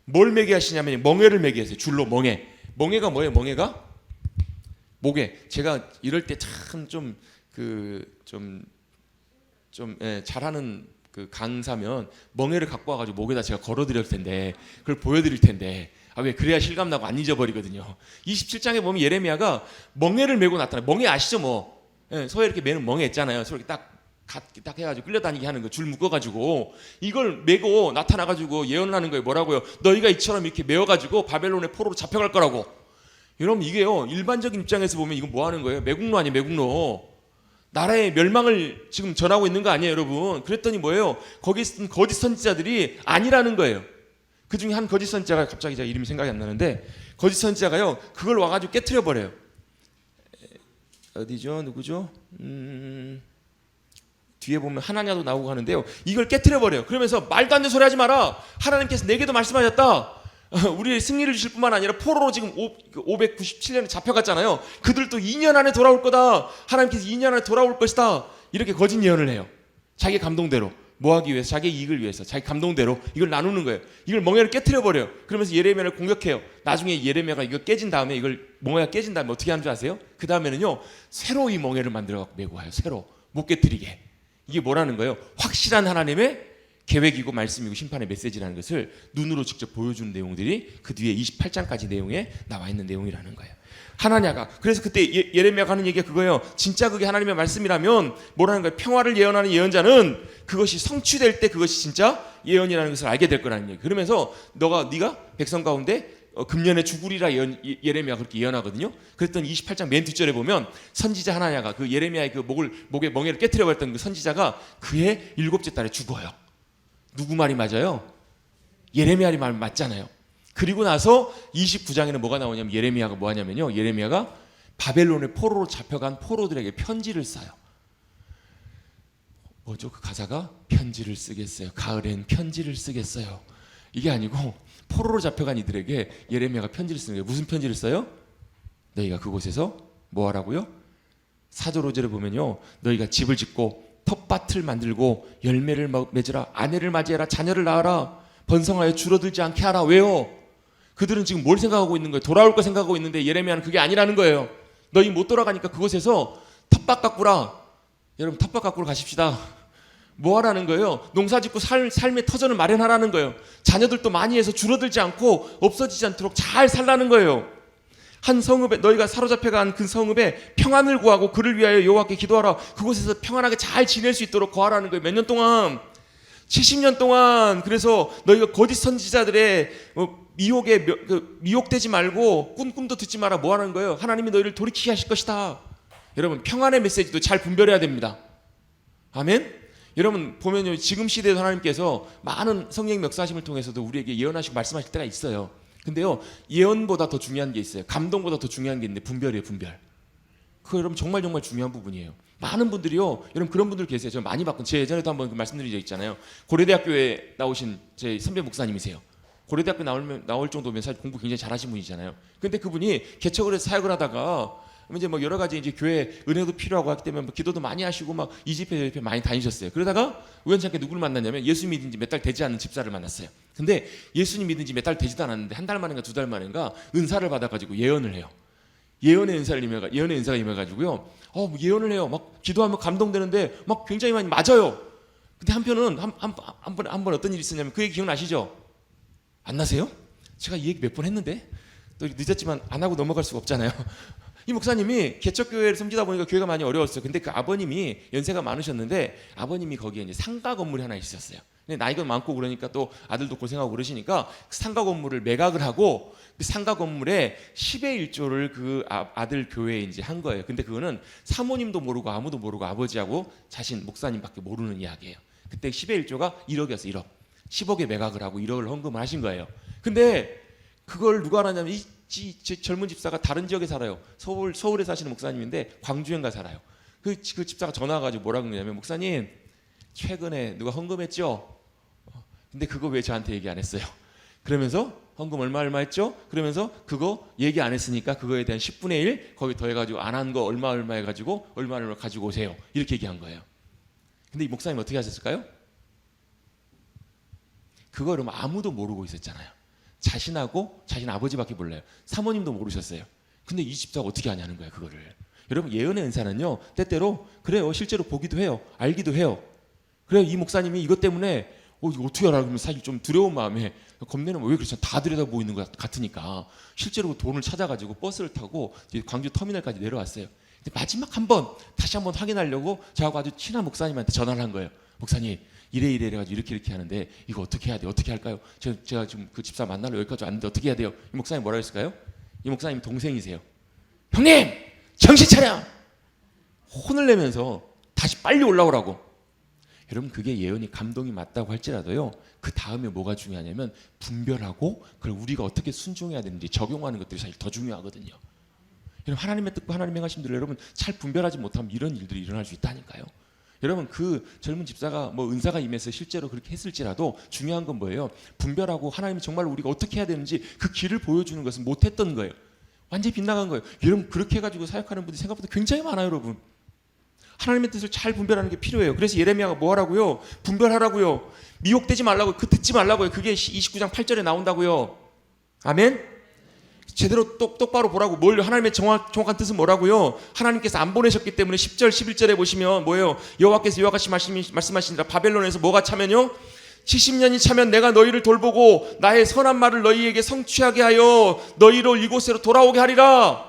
[SPEAKER 1] 뭘 매게 하시냐면 멍에를 매게 하세요. 줄로 멍에. 멍에가 뭐예요? 멍에가? 목에. 제가 이럴 때 참 잘하는 그 강사면 멍에를 갖고 와가지고 목에다 제가 걸어드릴 텐데 그걸 보여드릴 텐데 왜 그래야 실감나고 안 잊어버리거든요. 27장에 보면 예레미야가 멍에를 메고 나타나요. 멍에 아시죠? 뭐 서에 이렇게 매는 멍에 있잖아요. 서로 이렇게 딱 해가지고 끌려다니게 하는 거 줄 묶어가지고 이걸 메고 나타나가지고 예언을 하는 거예요. 뭐라고요? 너희가 이처럼 이렇게 메어가지고 바벨론의 포로로 잡혀갈 거라고. 여러분 이게요 일반적인 입장에서 보면 이건 뭐 하는 거예요? 매국노 아니에요? 매국노. 나라의 멸망을 지금 전하고 있는 거 아니에요 여러분. 그랬더니 뭐예요? 거기 있던 거짓 선지자들이 아니라는 거예요. 그 중에 한 거짓 선지자가 갑자기 제가 이름이 생각이 안 나는데 거짓 선지자가요 그걸 와가지고 깨트려 버려요. 어디죠? 누구죠? 뒤에 보면 하나냐도 나오고 하는데요 이걸 깨트려 버려요. 그러면서 말도 안 되는 소리 하지 마라. 하나님께서 내게도 말씀하셨다. 우리 승리를 주실 뿐만 아니라 포로로 지금 597년에 잡혀갔잖아요. 그들도 2년 안에 돌아올 거다. 하나님께서 2년 안에 돌아올 것이다. 이렇게 거짓 예언을 해요. 자기 감동대로. 뭐 하기 위해서? 자기 이익을 위해서, 자기 감동대로 이걸 나누는 거예요. 이걸 멍에를 깨트려 버려요. 그러면서 예레미야를 공격해요. 나중에 예레미야가 이거 깨진 다음에, 이걸 멍에가 깨진 다음에 어떻게 하는 줄 아세요? 그 다음에는요, 새로 이 멍에를 만들어 갖고 메고 와요. 새로 못 깨트리게. 이게 뭐라는 거예요? 확실한 하나님의 계획이고 말씀이고 심판의 메시지라는 것을 눈으로 직접 보여주는 내용들이 그 뒤에 28장까지 내용에 나와 있는 내용이라는 거예요. 하나냐가, 그래서 그때 예레미야가 하는 얘기가 그거예요. 진짜 그게 하나님의 말씀이라면 뭐라는 거예요? 평화를 예언하는 예언자는 그것이 성취될 때 그것이 진짜 예언이라는 것을 알게 될 거라는 얘기예요. 그러면서 네가 백성 가운데 금년에 죽으리라 예레미야가 그렇게 예언하거든요. 그랬더니 28장 맨 뒷절에 보면 선지자 하나냐가 그 예레미야의 그 목에 멍에를 깨트려 버렸던 그 선지자가 그해 7째 달에 죽어요. 누구 말이 맞아요? 예레미야 말 맞잖아요. 그리고 나서 29장에는 뭐가 나오냐면 예레미야가 뭐 하냐면요, 예레미야가 바벨론의 포로로 잡혀간 포로들에게 편지를 써요. 뭐죠? 그 가사가 편지를 쓰겠어요. 가을엔 편지를 쓰겠어요. 이게 아니고 포로로 잡혀간 이들에게 예레미야가 편지를 쓰는 거예요. 무슨 편지를 써요? 너희가 그곳에서 뭐 하라고요? 4절 5절에 보면요, 너희가 집을 짓고 텃밭을 만들고 열매를 맺으라, 아내를 맞이해라, 자녀를 낳아라, 번성하여 줄어들지 않게 하라. 왜요? 그들은 지금 뭘 생각하고 있는 거예요? 돌아올 거 생각하고 있는데 예레미야는 그게 아니라는 거예요. 너희 못 돌아가니까 그곳에서 텃밭 가꾸라. 여러분, 텃밭 가꾸러 가십시다. 뭐 하라는 거예요? 농사 짓고 삶의 터전을 마련하라는 거예요. 자녀들도 많이 해서 줄어들지 않고 없어지지 않도록 잘 살라는 거예요. 한 성읍에, 너희가 사로잡혀간 그 성읍에 평안을 구하고 그를 위하여 여호와께 기도하라. 그곳에서 평안하게 잘 지낼 수 있도록 거하라는 거예요. 몇 년 동안? 70년 동안. 그래서 너희가 거짓 선지자들의 미혹에 미혹되지 말고 꿈도 듣지 마라. 뭐 하는 거예요? 하나님이 너희를 돌이키게 하실 것이다. 여러분, 평안의 메시지도 잘 분별해야 됩니다. 아멘? 여러분 보면요, 지금 시대에도 하나님께서 많은 성령 역사하심을 통해서도 우리에게 예언하시고 말씀하실 때가 있어요. 근데요, 예언보다 더 중요한 게 있어요. 감동보다 더 중요한 게 있는데 분별이에요. 분별. 그거 여러분 정말 중요한 부분이에요. 많은 분들이요, 여러분 그런 분들 계세요. 제가 많이 봤고, 제 예전에도 한번 말씀드린 적 있잖아요. 고려대학교에 나오신 제 선배 목사님이세요. 고려대학교 나올 정도면 사실 공부 굉장히 잘하신 분이잖아요. 근데 그분이 개척을 해서 사역을 하다가 이제 뭐 여러 가지 이제 교회 은혜도 필요하고 하기 때문에 뭐 기도도 많이 하시고 막 이 집회 저 집회 많이 다니셨어요. 그러다가 우연찮게 누구를 만났냐면 예수 믿은 지 몇 달 되지 않은 집사를 만났어요. 근데 예수님 믿은 지 몇 달 되지도 않았는데 한 달 만인가 두 달 만인가 은사를 받아가지고 예언을 해요. 예언의 은사가 임해가지고요. 뭐 예언을 해요. 막 기도하면 감동되는데 막 굉장히 많이 맞아요. 근데 한편은 한번 어떤 일이 있었냐면, 그 얘기 기억나시죠? 안 나세요? 제가 이 얘기 몇 번 했는데 또 늦었지만 안 하고 넘어갈 수가 없잖아요. 이 목사님이 개척교회를 섬기다 보니까 교회가 많이 어려웠어요. 근데 그 아버님이 연세가 많으셨는데 아버님이 거기에 이제 상가 건물이 하나 있었어요. 근데 나이가 많고 그러니까 또 아들도 고생하고 그러시니까 그 상가 건물을 매각을 하고 그 상가 건물에 10의 1조를 그 아들 교회에 이제 한 거예요. 근데 그거는 사모님도 모르고 아무도 모르고 아버지하고 자신 목사님밖에 모르는 이야기예요. 그때 10의 1조가 1억이었어요. 1억. 10억에 매각을 하고 1억을 헌금을 하신 거예요. 근데 그걸 누가 알았냐면 젊은 집사가 다른 지역에 살아요. 서울에 사시는 목사님인데 광주에가 살아요. 그 집사가 전화가지고 뭐라고 그러냐면, 목사님 최근에 누가 헌금했죠? 근데 그거 왜 저한테 얘기 안 했어요? 그러면서 헌금 얼마 했죠? 그러면서 그거 얘기 안 했으니까 그거에 대한 10분의 1 거기 더해가지고 안 한 거 얼마 해가지고 얼마 가지고 오세요. 이렇게 얘기한 거예요. 근데 이 목사님 어떻게 하셨을까요? 그거 여러분 아무도 모르고 있었잖아요. 자신하고 자신 아버지밖에 몰라요. 사모님도 모르셨어요. 근데 이 집사가 어떻게 하냐는 거예요, 그거를. 여러분, 예언의 은사는요, 때때로 그래요, 실제로 보기도 해요, 알기도 해요. 그래요, 이 목사님이 이것 때문에 이거 어떻게 알아? 그러면 사실 좀 두려운 마음에, 겁내는 왜 그렇죠? 다 들여다보고 있는 것 같으니까 실제로 돈을 찾아가지고 버스를 타고 광주 터미널까지 내려왔어요. 근데 마지막 다시 한번 확인하려고 저하고 아주 친한 목사님한테 전화를 한 거예요. 목사님, 이래 해가지고 이렇게 하는데 이거 어떻게 해야 돼요? 어떻게 할까요? 제가 지금 그 집사 만나러 여기까지 왔는데 어떻게 해야 돼요? 이 목사님 뭐라 했을까요? 이 목사님 동생이세요. 형님, 정신 차려! 혼을 내면서 다시 빨리 올라오라고. 여러분, 그게 예언이 감동이 맞다고 할지라도요, 그 다음에 뭐가 중요하냐면 분별하고 그걸 우리가 어떻게 순종해야 되는지 적용하는 것들이 사실 더 중요하거든요. 여러분, 하나님의 뜻과 하나님의 행하심들을 여러분 잘 분별하지 못하면 이런 일들이 일어날 수 있다니까요. 여러분, 그 젊은 집사가 뭐 은사가 임해서 실제로 그렇게 했을지라도 중요한 건 뭐예요? 분별하고 하나님이 정말 우리가 어떻게 해야 되는지 그 길을 보여주는 것은 못했던 거예요. 완전히 빗나간 거예요. 여러분, 그렇게 해가지고 사역하는 분들이 생각보다 굉장히 많아요, 여러분. 하나님의 뜻을 잘 분별하는 게 필요해요. 그래서 예레미야가 뭐 하라고요? 분별하라고요. 미혹되지 말라고요. 그 듣지 말라고요. 그게 29장 8절에 나온다고요. 아멘? 제대로 똑바로 보라고. 뭘 하나님의 정확한 뜻은 뭐라고요? 하나님께서 안 보내셨기 때문에 10절 11절에 보시면 뭐예요? 여호와께서 이와 같이 말씀하시니라. 바벨론에서 뭐가 차면요? 70년이 차면 내가 너희를 돌보고 나의 선한 말을 너희에게 성취하게 하여 너희를 이곳으로 돌아오게 하리라.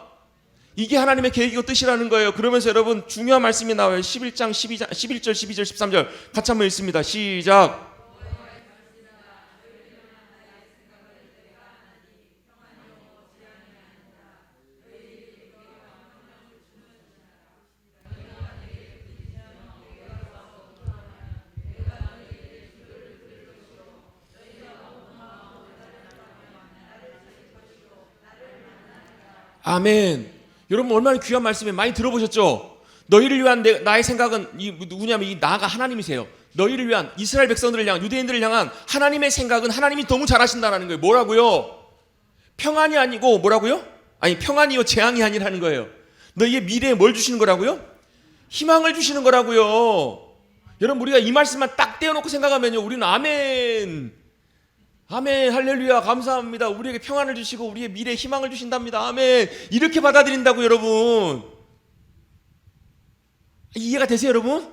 [SPEAKER 1] 이게 하나님의 계획이고 뜻이라는 거예요. 그러면서 여러분 중요한 말씀이 나와요. 11장 11절 12절 13절 같이 한번 읽습니다. 시작. 아멘. 여러분 얼마나 귀한 말씀에 많이 들어보셨죠? 너희를 위한 나의 생각은 누구냐면 이 나가 하나님이세요. 너희를 위한 이스라엘 백성들을 향한 유대인들을 향한 하나님의 생각은 하나님이 너무 잘하신다는 거예요. 뭐라고요? 평안이 아니고 뭐라고요? 아니 평안이요 재앙이 아니라는 거예요. 너희의 미래에 뭘 주시는 거라고요? 희망을 주시는 거라고요. 여러분 우리가 이 말씀만 딱 떼어놓고 생각하면요 우리는 아멘 아멘 할렐루야 감사합니다. 우리에게 평안을 주시고 우리의 미래에 희망을 주신답니다. 아멘 이렇게 받아들인다고 여러분. 이해가 되세요 여러분?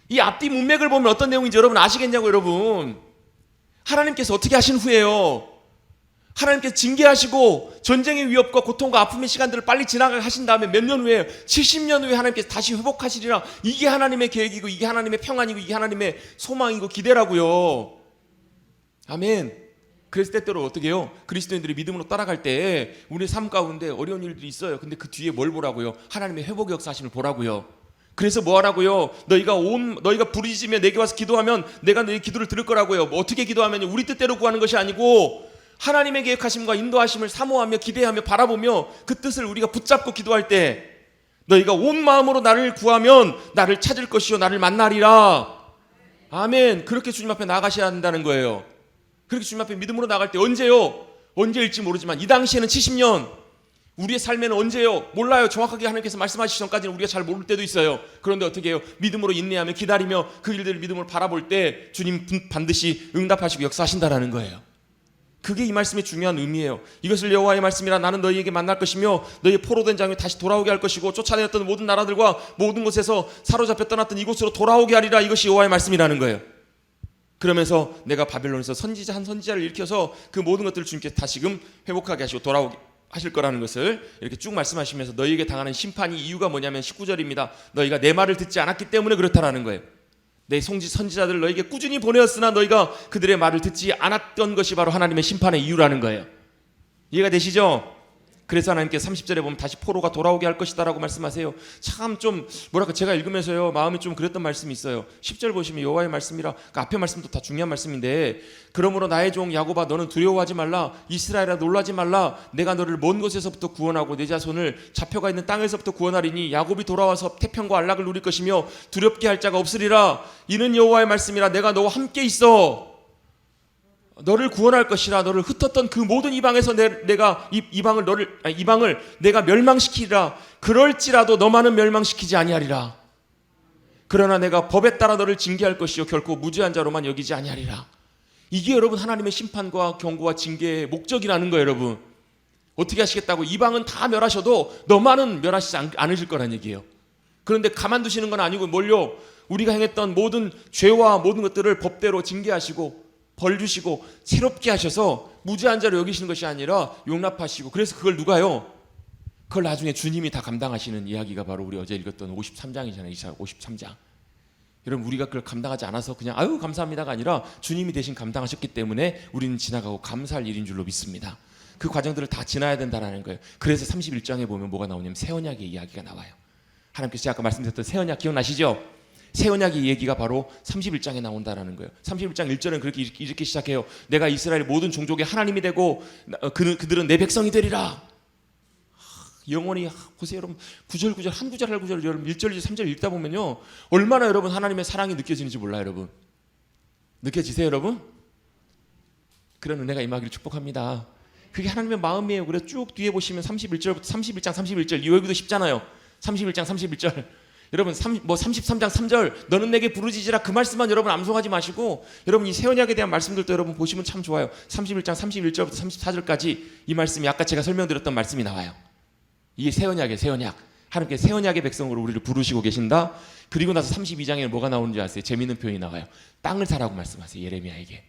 [SPEAKER 1] 이 앞뒤 문맥을 보면 어떤 내용인지 여러분 아시겠냐고 여러분. 하나님께서 어떻게 하신 후에요 하나님께서 징계하시고 전쟁의 위협과 고통과 아픔의 시간들을 빨리 지나가게 하신 다음에 몇 년 후에 70년 후에 하나님께서 다시 회복하시리라. 이게 하나님의 계획이고 이게 하나님의 평안이고 이게 하나님의 소망이고 기대라고요. 아멘. 그래서 때때로 어떻게 해요? 그리스도인들이 믿음으로 따라갈 때 우리의 삶 가운데 어려운 일들이 있어요. 근데 그 뒤에 뭘 보라고요? 하나님의 회복의 역사하심을 보라고요. 그래서 뭐 하라고요? 너희가 부르짖으며 내게 와서 기도하면 내가 너희 기도를 들을 거라고요. 뭐 어떻게 기도하면요? 우리 뜻대로 구하는 것이 아니고 하나님의 계획하심과 인도하심을 사모하며 기대하며 바라보며 그 뜻을 우리가 붙잡고 기도할 때 너희가 온 마음으로 나를 구하면 나를 찾을 것이요 나를 만나리라. 아멘. 그렇게 주님 앞에 나아가셔야 한다는 거예요. 그렇게 주님 앞에 믿음으로 나갈 때 언제요? 언제일지 모르지만 이 당시에는 70년 우리의 삶에는 언제요? 몰라요. 정확하게 하나님께서 말씀하시기 전까지는 우리가 잘 모를 때도 있어요. 그런데 어떻게 해요? 믿음으로 인내하며 기다리며 그 일들을 믿음으로 바라볼 때 주님 반드시 응답하시고 역사하신다라는 거예요. 그게 이 말씀의 중요한 의미예요. 이것을 여호와의 말씀이라. 나는 너희에게 만날 것이며 너희의 포로된 장에 다시 돌아오게 할 것이고 쫓아내었던 모든 나라들과 모든 곳에서 사로잡혀 떠났던 이곳으로 돌아오게 하리라. 이것이 여호와의 말씀이라는 거예요. 그러면서 내가 바벨론에서 한 선지자를 일으켜서 그 모든 것들을 주님께서 다시금 회복하게 하시고 돌아오게 하실 거라는 것을 이렇게 쭉 말씀하시면서 너희에게 당하는 심판이 이유가 뭐냐면 19절입니다. 너희가 내 말을 듣지 않았기 때문에 그렇다라는 거예요. 내 선지자들을 너희에게 꾸준히 보내었으나 너희가 그들의 말을 듣지 않았던 것이 바로 하나님의 심판의 이유라는 거예요. 이해가 되시죠? 그래서 하나님께서 30절에 보면 다시 포로가 돌아오게 할 것이다 라고 말씀하세요. 참 좀 뭐랄까 제가 읽으면서요 마음이 좀 그랬던 말씀이 있어요. 10절 보시면 여호와의 말씀이라. 그 앞에 말씀도 다 중요한 말씀인데 그러므로 나의 종 야곱아 너는 두려워하지 말라. 이스라엘아 놀라지 말라. 내가 너를 먼 곳에서부터 구원하고 내 자손을 잡혀가 있는 땅에서부터 구원하리니 야곱이 돌아와서 태평과 안락을 누릴 것이며 두렵게 할 자가 없으리라. 이는 여호와의 말씀이라. 내가 너와 함께 있어 너를 구원할 것이라. 너를 흩었던 그 모든 이방에서 내가 이방을 내가 멸망시키리라. 그럴지라도 너만은 멸망시키지 아니하리라. 그러나 내가 법에 따라 너를 징계할 것이요 결코 무죄한 자로만 여기지 아니하리라. 이게 여러분 하나님의 심판과 경고와 징계의 목적이라는 거예요. 여러분 어떻게 하시겠다고? 이방은 다 멸하셔도 너만은 멸하시지 않으실 거란 얘기예요. 그런데 가만두시는 건 아니고 뭘요? 우리가 행했던 모든 죄와 모든 것들을 법대로 징계하시고 벌 주시고 새롭게 하셔서 무죄한 자로 여기시는 것이 아니라 용납하시고. 그래서 그걸 누가요? 그걸 나중에 주님이 다 감당하시는 이야기가 바로 우리 어제 읽었던 53장이잖아요. 이사 53장. 여러분 우리가 그걸 감당하지 않아서 그냥 아유 감사합니다가 아니라 주님이 대신 감당하셨기 때문에 우리는 지나가고 감사할 일인 줄로 믿습니다. 그 과정들을 다 지나야 된다는 거예요. 그래서 31장에 보면 뭐가 나오냐면 새 언약의 이야기가 나와요. 하나님께서 제가 아까 말씀드렸던 새 언약 기억나시죠? 새 언약의 얘기가 바로 31장에 나온다라는 거예요. 31장 1절은 그렇게 이렇게 시작해요. 내가 이스라엘 모든 종족의 하나님이 되고 그들은 내 백성이 되리라. 영원히 보세요 여러분. 구절 한 구절 여러분 1절 2절 3절 읽다 보면요 얼마나 여러분 하나님의 사랑이 느껴지는지 몰라요. 여러분 느껴지세요 여러분? 그런 은혜가 임하기를 축복합니다. 그게 하나님의 마음이에요. 그래서 쭉 뒤에 보시면 31절부터 31장 31절 이 외우기도 쉽잖아요. 31장 31절 여러분 33장 3절 너는 내게 부르짖으라 그 말씀만 여러분 암송하지 마시고 여러분 이 새 언약에 대한 말씀들도 여러분 보시면 참 좋아요. 31장 31절부터 34절까지 이 말씀이 아까 제가 설명드렸던 말씀이 나와요. 이게 새 언약이에요. 새 언약. 하나님께서 새 언약의 백성으로 우리를 부르시고 계신다. 그리고 나서 32장에 뭐가 나오는지 아세요? 재미있는 표현이 나와요. 땅을 사라고 말씀하세요. 예레미야에게.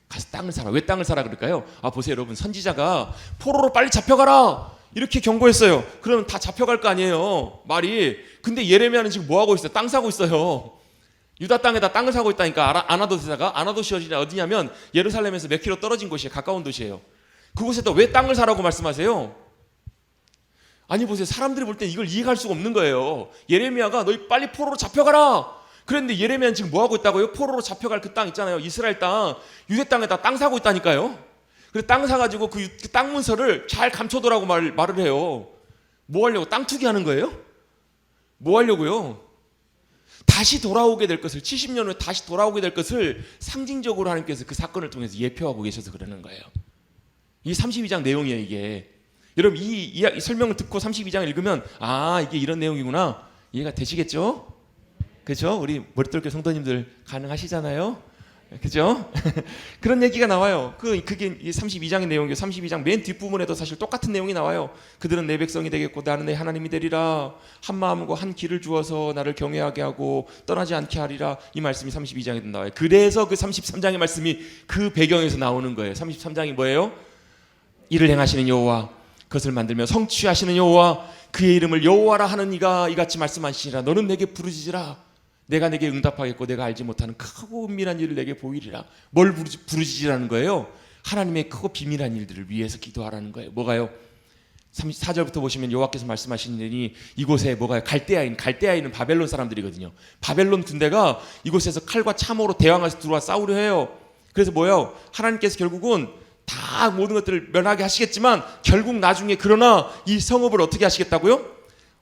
[SPEAKER 1] 가서 땅을 사라. 왜 땅을 사라 그럴까요? 보세요 여러분, 선지자가 포로로 빨리 잡혀가라 이렇게 경고했어요. 그러면 다 잡혀갈 거 아니에요 말이. 근데 예레미야는 지금 뭐 하고 있어요? 땅 사고 있어요. 유다 땅에다 땅을 사고 있다니까. 아나도시가 어디냐면 예루살렘에서 몇 킬로 떨어진 곳이에요. 가까운 도시예요. 그곳에다 왜 땅을 사라고 말씀하세요? 아니 보세요, 사람들이 볼 때 이걸 이해할 수가 없는 거예요. 예레미야가 너희 빨리 포로로 잡혀가라 그랬는데 예레미야는 지금 뭐 하고 있다고요? 포로로 잡혀갈 그 땅 있잖아요. 이스라엘 땅, 유대 땅에다 땅 사고 있다니까요. 그래서 땅 사가지고 그 땅 문서를 잘 감춰두라고 말을 해요. 뭐 하려고? 땅 투기하는 거예요? 뭐 하려고요? 다시 돌아오게 될 것을, 70년 후에 다시 돌아오게 될 것을 상징적으로 하나님께서 그 사건을 통해서 예표하고 계셔서 그러는 거예요. 이 32장 내용이에요 이게. 여러분 이 설명을 듣고 32장을 읽으면 이게 이런 내용이구나 이해가 되시겠죠? 그죠? 우리 머릿돌교 성도님들 가능하시잖아요. 그죠? 그런 얘기가 나와요. 그게 32장의 내용이에요. 32장 맨 뒷부분에도 사실 똑같은 내용이 나와요. 그들은 내 백성이 되겠고 나는 내 하나님이 되리라. 한 마음과 한 길을 주어서 나를 경외하게 하고 떠나지 않게 하리라. 이 말씀이 32장에도 나와요. 그래서 그 33장의 말씀이 그 배경에서 나오는 거예요. 33장이 뭐예요? 이를 행하시는 여호와, 그것을 만들며 성취하시는 여호와, 그의 이름을 여호와라 하는 이가 이같이 말씀하시니라. 너는 내게 부르짖으라. 내가 내게 응답하겠고 내가 알지 못하는 크고 은밀한 일을 내게 보이리라. 뭘 부르짖으라는 거예요? 하나님의 크고 비밀한 일들을 위해서 기도하라는 거예요. 뭐가요? 34절부터 보시면 여호와께서 말씀하시니 이곳에 뭐가요? 갈대아인은 바벨론 사람들이거든요. 바벨론 군대가 이곳에서 칼과 참호로 대왕에서 들어와 싸우려 해요. 그래서 뭐예요? 하나님께서 결국은 다 모든 것들을 멸하게 하시겠지만 결국 나중에 그러나 이 성읍을 어떻게 하시겠다고요?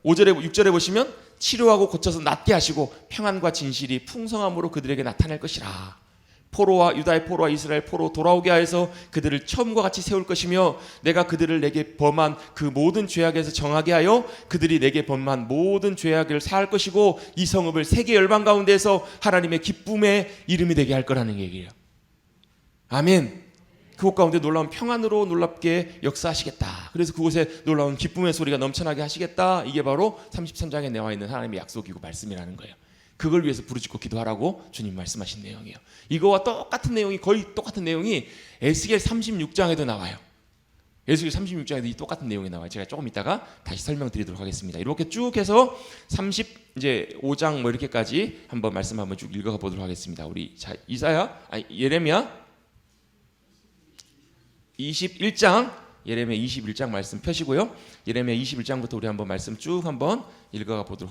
[SPEAKER 1] 5절에 6절에 보시면 치료하고 고쳐서 낫게 하시고 평안과 진실이 풍성함으로 그들에게 나타날 것이라. 유다의 포로와 이스라엘 포로 돌아오게 하여서 그들을 처음과 같이 세울 것이며 내가 그들을 내게 범한 그 모든 죄악에서 정하게 하여 그들이 내게 범한 모든 죄악을 사할 것이고 이 성읍을 세계 열방 가운데서 하나님의 기쁨의 이름이 되게 할 거라는 얘기예요. 아멘. 그곳 가운데 놀라운 평안으로 놀랍게 역사하시겠다. 그래서 그곳에 놀라운 기쁨의 소리가 넘쳐나게 하시겠다. 이게 바로 33장에 나와 있는 하나님의 약속이고 말씀이라는 거예요. 그걸 위해서 부르짖고 기도하라고 주님 말씀하신 내용이에요. 이거와 똑같은 내용이, 거의 똑같은 내용이 에스겔 36장에도 나와요. 에스겔 36장에도 이 똑같은 내용이 나와요. 제가 조금 이따가 다시 설명드리도록 하겠습니다. 이렇게 쭉 해서 35장 뭐 이렇게까지 한번 말씀 한번 쭉 읽어가 보도록 하겠습니다. 우리 예레미야 21장, 예레미야 21장 말씀 펴시고요. 예레미야 21장부터 우리 한번 말씀 쭉 한번 읽어가 보도록 하겠습니다.